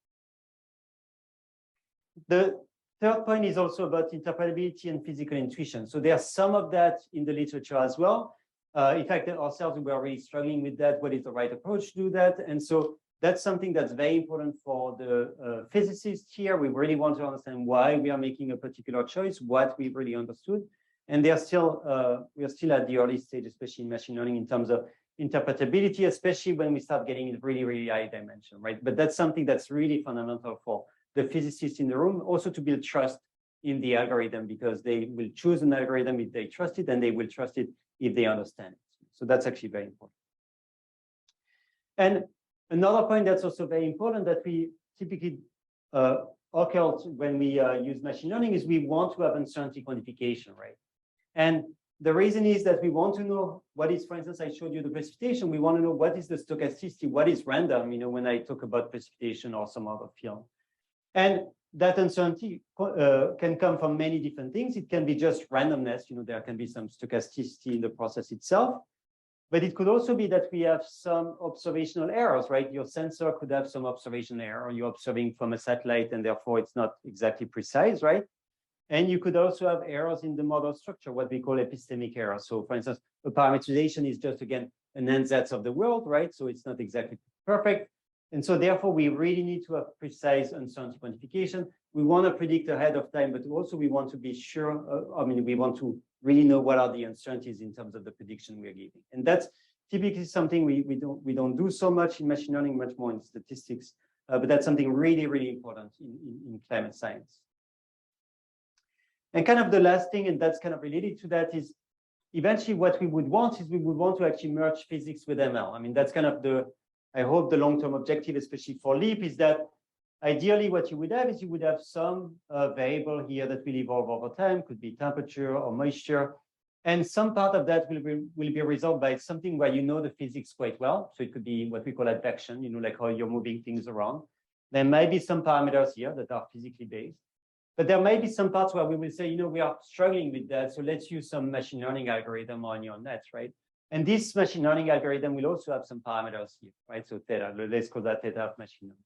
The third point is also about interpretability and physical intuition. So there's some of that in the literature as well. In fact, ourselves, we are really struggling with that. What is the right approach to do that? And so that's something that's very important for the physicists here. We really want to understand why we are making a particular choice, what we've really understood. And we are still at the early stage, especially in machine learning, in terms of interpretability, especially when we start getting in really, really high dimension, right? But that's something that's really fundamental for the physicists in the room, also to build trust in the algorithm, because they will choose an algorithm if they trust it, and they will trust it if they understand it. So that's actually very important. And another point that's also very important that we typically occur when we use machine learning is we want to have uncertainty quantification, right? And the reason is that we want to know what is, for instance, I showed you the precipitation. We want to know what is the stochasticity, what is random, when I talk about precipitation or some other field. And that uncertainty can come from many different things. It can be just randomness. There can be some stochasticity in the process itself. But it could also be that we have some observational errors, right? Your sensor could have some observation error. You're observing from a satellite, and therefore it's not exactly precise, right? And you could also have errors in the model structure, what we call epistemic errors. So for instance, a parameterization is just, again, an ansatz of the world, right? So it's not exactly perfect. And so therefore, we really need to have precise uncertainty quantification. We want to predict ahead of time, but also we want to be sure, we want to really know what are the uncertainties in terms of the prediction we are giving. And that's typically something we don't do so much in machine learning, much more in statistics, but that's something really, really important in climate science. And kind of the last thing, and that's kind of related to that, is eventually what we would want is we would want to actually merge physics with ML. That's kind of I hope the long-term objective, especially for LEAP, is that ideally what you would have is you would have some variable here that will evolve over time, could be temperature or moisture. And some part of that will be resolved by something where you know the physics quite well. So it could be what we call advection, like how you're moving things around. There might be some parameters here that are physically based. But there may be some parts where we will say, we are struggling with that, so let's use some machine learning algorithm on your net, right? And this machine learning algorithm will also have some parameters here, right? So theta, let's call that theta of machine learning.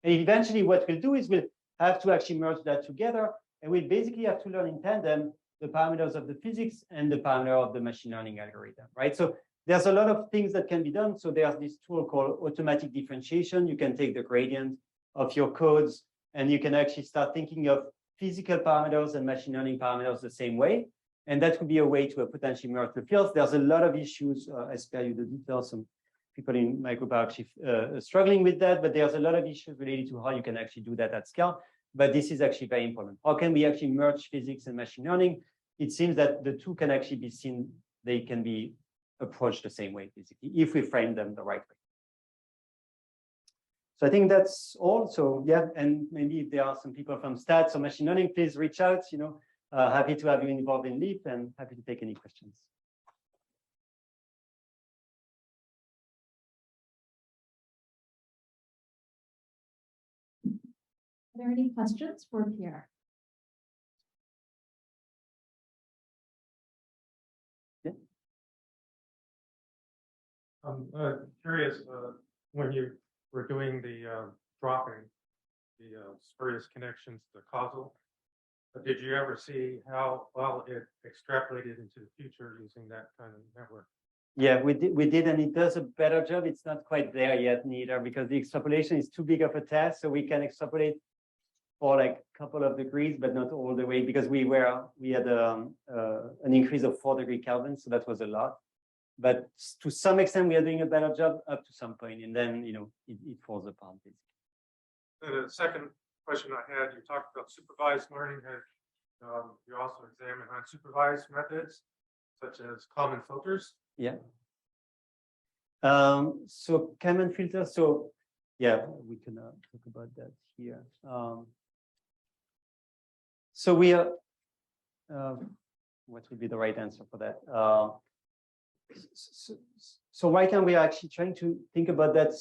And eventually what we'll do is we'll have to actually merge that together, and we'll basically have to learn in tandem the parameters of the physics and the parameter of the machine learning algorithm, right? So there's a lot of things that can be done. So there's this tool called automatic differentiation. You can take the gradient of your codes, and you can actually start thinking of physical parameters and machine learning parameters the same way. And that could be a way to potentially merge the fields. There's a lot of issues. I spare you the details. Some people in my group are actually struggling with that, but there's a lot of issues related to how you can actually do that at scale. But this is actually very important. How can we actually merge physics and machine learning? It seems that the two can actually be seen, they can be approached the same way, basically, if we frame them the right way. So I think that's all. So yeah, and maybe if there are some people from stats or machine learning, please reach out. Happy to have you involved in LEAP, and happy to take any questions. there any questions for Pierre? I'm curious, when you were doing the dropping, the spurious connections, the causal, did you ever see how well it extrapolated into the future using that kind of network? Yeah, we did, and it does a better job. It's not quite there yet, neither, because the extrapolation is too big of a task. So we can extrapolate for like a couple of degrees, but not all the way, because we had an increase of 4 degrees Kelvin, so that was a lot. But to some extent, we are doing a better job up to some point, and then it falls apart. And the second question I had, you talked about supervised learning. You also examined unsupervised methods, such as common filters. Yeah. So Kalman filter. So yeah, we can talk about that here. So we are. What would be the right answer for that? So right now we are actually trying to think about that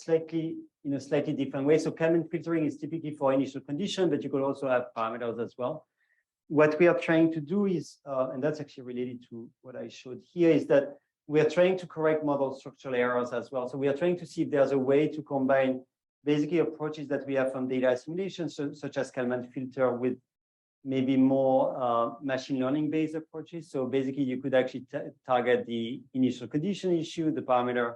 in a slightly different way. So Kalman filtering is typically for initial condition, but you could also have parameters as well. What we are trying to do is, and that's actually related to what I showed here, is that we are trying to correct model structural errors as well. So we are trying to see if there's a way to combine basically approaches that we have from data assimilation, such as Kalman filter, with maybe more machine learning based approaches. So basically you could actually target the initial condition issue, the parameter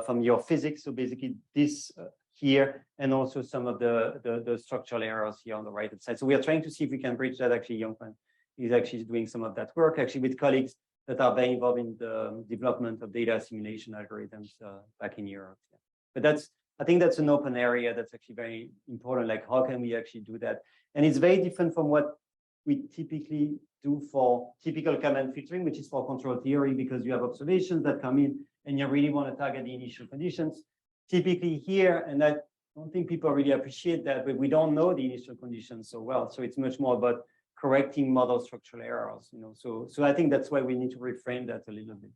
from your physics. So basically this here, and also some of the structural errors here on the right hand side. So we are trying to see if we can bridge that. Actually, Yongfan is actually doing some of that work actually with colleagues that are very involved in the development of data assimilation algorithms back in Europe. Yeah. But I think that's an open area that's actually very important. Like, how can we actually do that? And it's very different from what we typically do for typical Kalman filtering, which is for control theory, because you have observations that come in and you really want to target the initial conditions. Typically here, and I don't think people really appreciate that, but we don't know the initial conditions so well. So it's much more about correcting model structural errors, So I think that's why we need to reframe that a little bit.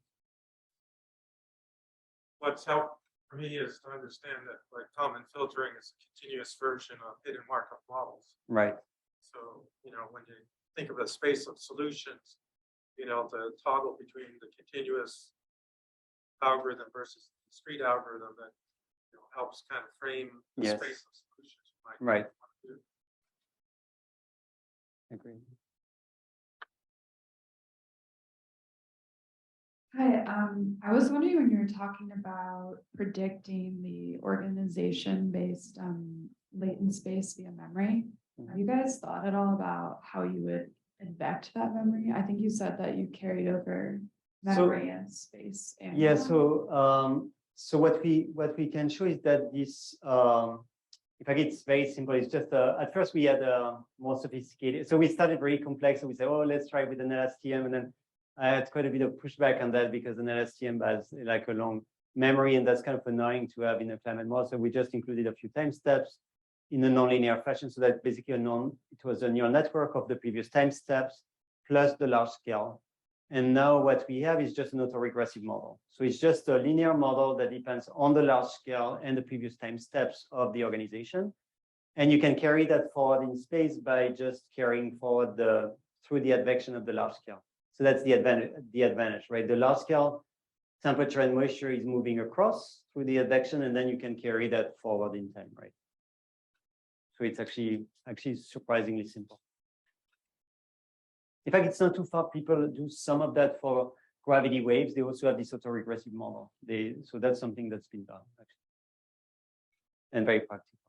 What's helped for me is to understand that like common filtering is a continuous version of hidden Markov models. Right. So, when you think of a space of solutions, to toggle between the continuous algorithm versus the discrete algorithm, that helps kind of frame the space of solutions. Right. Agree. Hi, I was wondering when you were talking about predicting the organization-based latent space via memory, have you guys thought at all about how you would invect that memory? I think you said that you carried over memory and space. And yeah. So what we can show is that this. In fact, it's very simple. It's just at first we had more sophisticated. So we started very complex. So we said, oh, let's try with an LSTM, and then I had quite a bit of pushback on that because an LSTM has like a long memory, and that's kind of annoying to have in a climate model. So we just included a few time steps in a nonlinear fashion, so that basically it was a neural network of the previous time steps plus the large scale. And now what we have is just an autoregressive model. So it's just a linear model that depends on the large scale and the previous time steps of the organization. And you can carry that forward in space by just carrying forward through the advection of the large scale. So that's the advantage, right? The large scale temperature and moisture is moving across through the advection, and then you can carry that forward in time, right? So it's actually surprisingly simple. In fact, it's not too far. People do some of that for gravity waves. They also have this autoregressive model. So that's something that's been done, actually, and very practical.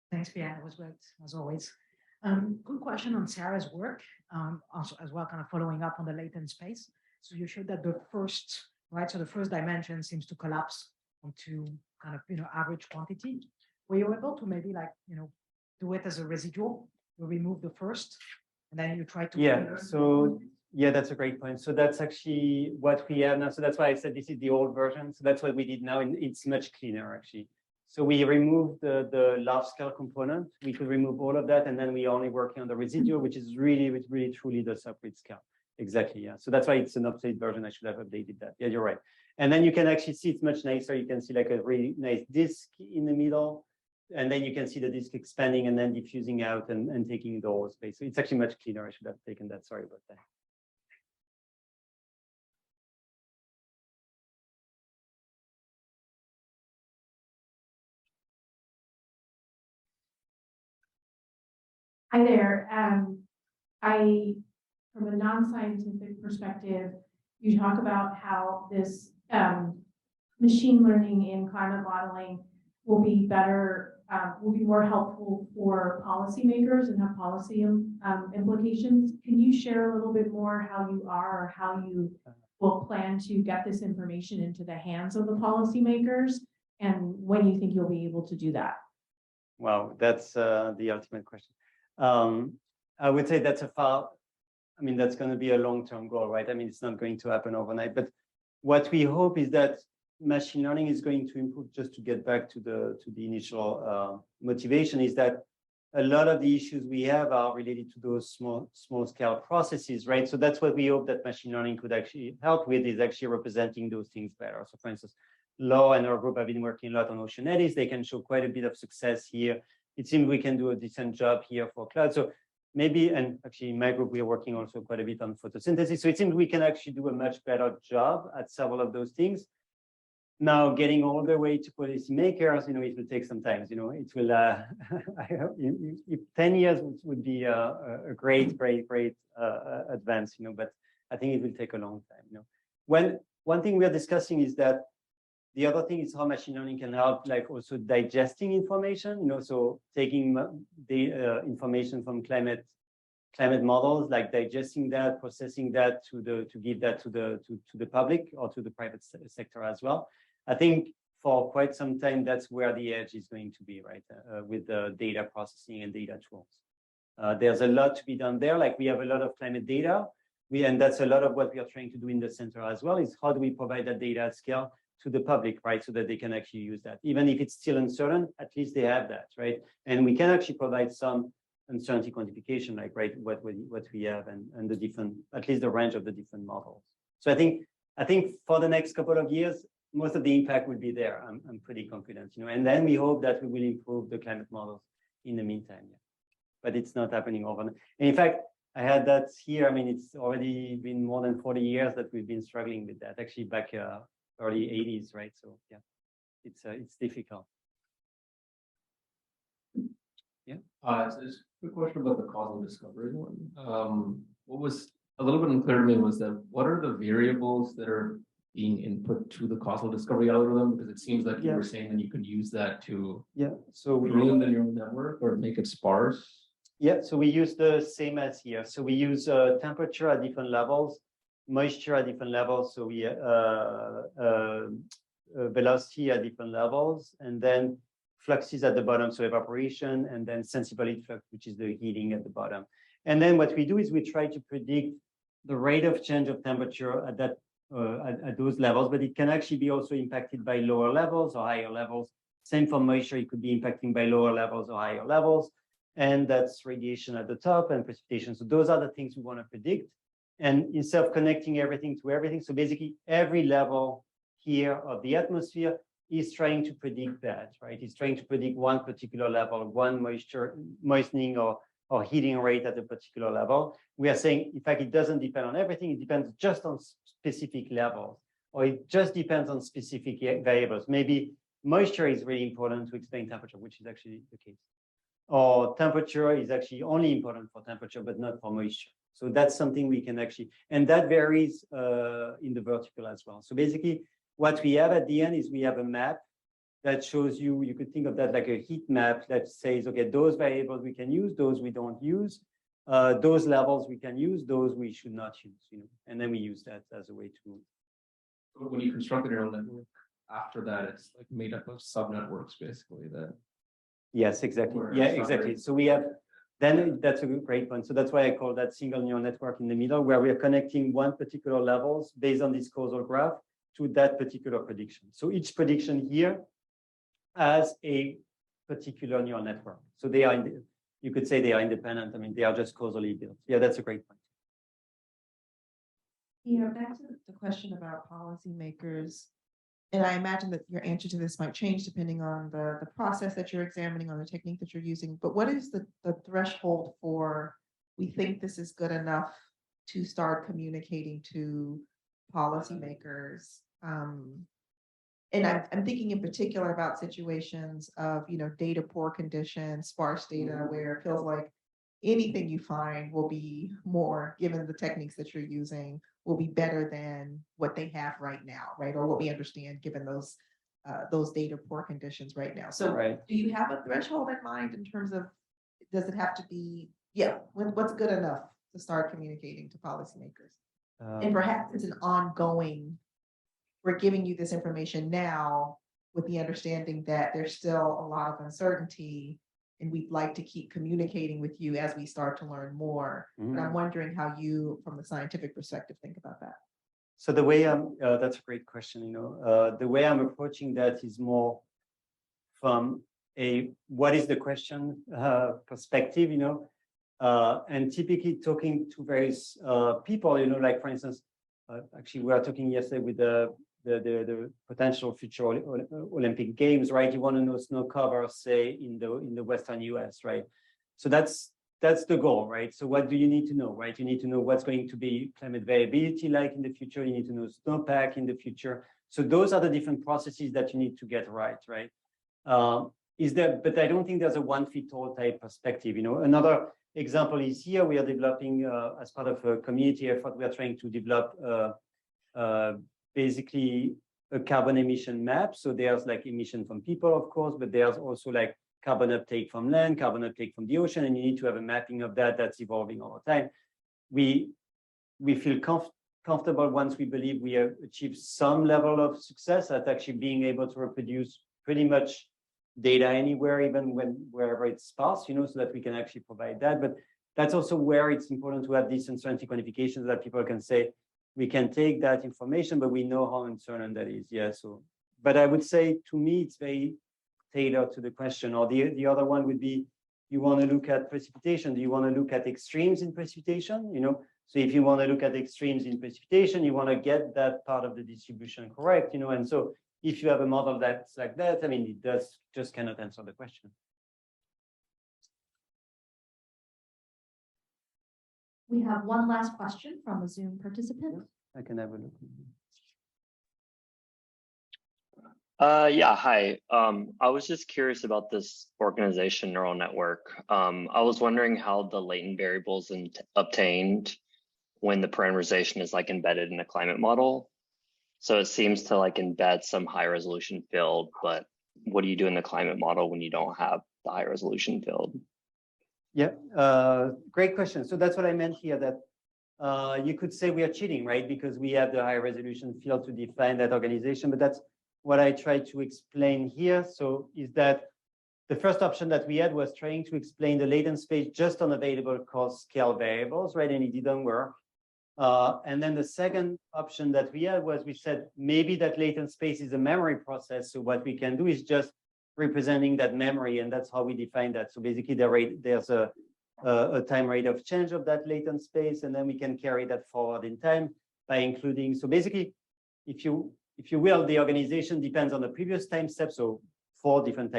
Thanks, Pierre. It was great, as always. Good question on Sarah's work, also as well, kind of following up on the latent space. So you showed that the first dimension seems to collapse onto kind of, average quantity. Were you able to maybe do it as a residual? You remove the first, and then you try to. Yeah. So yeah, that's a great point. So that's actually what we have now. So that's why I said this is the old version. So that's what we did now, and it's much cleaner actually. So we removed the large scale component. We could remove all of that, and then we only working on the residual, which is really truly the subgrid scale. exactly. Yeah. So that's why it's an updated version. I should have updated that. Yeah, you're right. And then you can actually see it's much nicer. You can see like a really nice disk in the middle. And then you can see the disk expanding and then diffusing out and taking the whole space. So it's actually much cleaner. I should have taken that. Sorry about that. Hi there. From a non-scientific perspective, you talk about how this machine learning in climate modeling will be better, will be more helpful for policymakers and have policy implications. Can you share a little bit more how you are or how you will plan to get this information into the hands of the policymakers and when you think you'll be able to do that? Wow, that's the ultimate question. I would say that's that's going to be a long-term goal, right? I mean, it's not going to happen overnight, but what we hope is that machine learning is going to improve. Just to get back to the initial motivation, is that a lot of the issues we have are related to those small scale processes, right? So that's what we hope that machine learning could actually help with, is actually representing those things better. So for instance, Law and our group have been working a lot on ocean eddies. They can show quite a bit of success here. It seems we can do a decent job here for cloud. So maybe, and actually in my group, we are working also quite a bit on photosynthesis. So it seems we can actually do a much better job at several of those things. Now, getting all the way to policymakers, it will take some time. It will, if 10 years would be a great advance, but I think it will take a long time. One thing we are discussing is that the other thing is how machine learning can help, like also digesting information, so taking the information from climate models, like digesting that, processing that to give that to the public or to the private sector as well. I think for quite some time, that's where the edge is going to be, right? With the data processing and data tools. There's a lot to be done there. Like we have a lot of climate data, and that's a lot of what we are trying to do in the center as well, is how do we provide that data at scale to the public, right? So that they can actually use that. Even if it's still uncertain, at least they have that, right? And we can actually provide some uncertainty quantification, like, right, what we have and the different, at least the range of the different models. So I think for the next couple of years, most of the impact will be there. I'm pretty confident, and then we hope that we will improve the climate models in the meantime. Yeah. But it's not happening overnight. And in fact, I had that here. I mean, it's already been more than 40 years that we've been struggling with that, actually back early 80s, right? So yeah, it's difficult. Yeah. So just a quick question about the causal discovery one. What was a little bit unclear to me was that what are the variables that are being input to the causal discovery algorithm? Because it seems like you were saying that you could use that to ruin the neural network or make it sparse. Yeah, so we use the same as here. So we use temperature at different levels, moisture at different levels. So we velocity at different levels, and then fluxes at the bottom, so evaporation, and then sensibility flux, which is the heating at the bottom. And then what we do is we try to predict the rate of change of temperature at that at those levels, but it can actually be also impacted by lower levels or higher levels. Same for moisture, it could be impacting by lower levels or higher levels. And that's radiation at the top and precipitation. So those are the things we want to predict. And instead of connecting everything to everything, so basically every level here of the atmosphere is trying to predict that, right? It's trying to predict one particular level, one moistening or heating rate at a particular level. We are saying, in fact, it doesn't depend on everything. It depends just on specific levels, or it just depends on specific variables. Maybe moisture is really important to explain temperature, which is actually the case. Or temperature is actually only important for temperature, but not for moisture. So that's something we can actually, and that varies in the vertical as well. So basically, what we have at the end is we have a map that shows you could think of that like a heat map that says, okay, those variables we can use, those we don't use, those levels we can use, those we should not use, and then we use that as a way to. When you construct a neural network, after that, it's like made up of subnetworks, basically. That. Yes, exactly. Yeah, exactly. So we have, then that's a great point. So that's why I call that single neural network in the middle, where we are connecting one particular levels based on this causal graph to that particular prediction. So each prediction here has a particular neural network. So they are, you could say they are independent. I mean, they are just causally built. Yeah, that's a great point. Yeah, back to the question about policymakers. And I imagine that your answer to this might change depending on the process that you're examining, on the technique that you're using. But what is the threshold for, we think this is good enough to start communicating to policymakers? And I'm thinking in particular about situations of, data poor conditions, sparse data, where it feels like anything you find will be more, given the techniques that you're using, will be better than what they have right now, right? Or what we understand given those data poor conditions right now. So do you have a threshold in mind in terms of, does it have to be, what's good enough to start communicating to policymakers? And perhaps it's an ongoing, we're giving you this information now with the understanding that there's still a lot of uncertainty, and we'd like to keep communicating with you as we start to learn more. But I'm wondering how you, from the scientific perspective, think about that. So the way that's a great question, the way I'm approaching that is more from a, what is the question perspective, and typically talking to various people, like for instance, actually we were talking yesterday with the potential future Olympic Games, right? You want to know snow cover, say in the Western US, right? So that's the goal, right? So what do you need to know, right? You need to know what's going to be climate variability like in the future. You need to know snowpack in the future. So those are the different processes that you need to get right? But I don't think there's a one-fit-all type perspective. Another example is here we are developing as part of a community effort. We are trying to develop basically a carbon emission map. So there's like emission from people, of course, but there's also like carbon uptake from land, carbon uptake from the ocean, and you need to have a mapping of that that's evolving all the time. We feel comfortable once we believe we have achieved some level of success at actually being able to reproduce pretty much data anywhere, even wherever it's sparse, so that we can actually provide that. But that's also where it's important to have these uncertainty quantifications that people can say, we can take that information, but we know how uncertain that is. Yeah. So, but I would say to me, it's very tailored to the question. Or the other one would be, you want to look at precipitation. Do you want to look at extremes in precipitation? So if you want to look at extremes in precipitation, you want to get that part of the distribution correct. And so if you have a model that's like that, it does just cannot answer the question. We have one last question from a Zoom participant. I can have a look. Yeah, hi. I was just curious about this organization neural network. I was wondering how the latent variables obtained when the parameterization is like embedded in a climate model. So it seems to like embed some high resolution field, but what do you do in the climate model when you don't have the high resolution field? Yeah, great question. So that's what I meant here, that you could say we are cheating, right? Because we have the high resolution field to define that organization, but that's what I tried to explain here. So is that the first option that we had was trying to explain the latent space just on available cause scale variables, right? And it didn't work. And then the second option that we had was we said, maybe that latent space is a memory process. So what we can do is just representing that memory, and that's how we define that. So basically there's a time rate of change of that latent space, and then we can carry that forward in time by including, so basically, if you will, the organization depends on the previous time step, so 4 different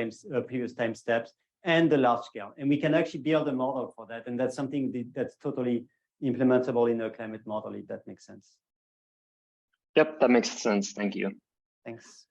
previous time steps, and the large scale. And we can actually build a model for that, and that's something that's totally implementable in a climate model, if that makes sense. Yep, that makes sense. Thank you. Thanks.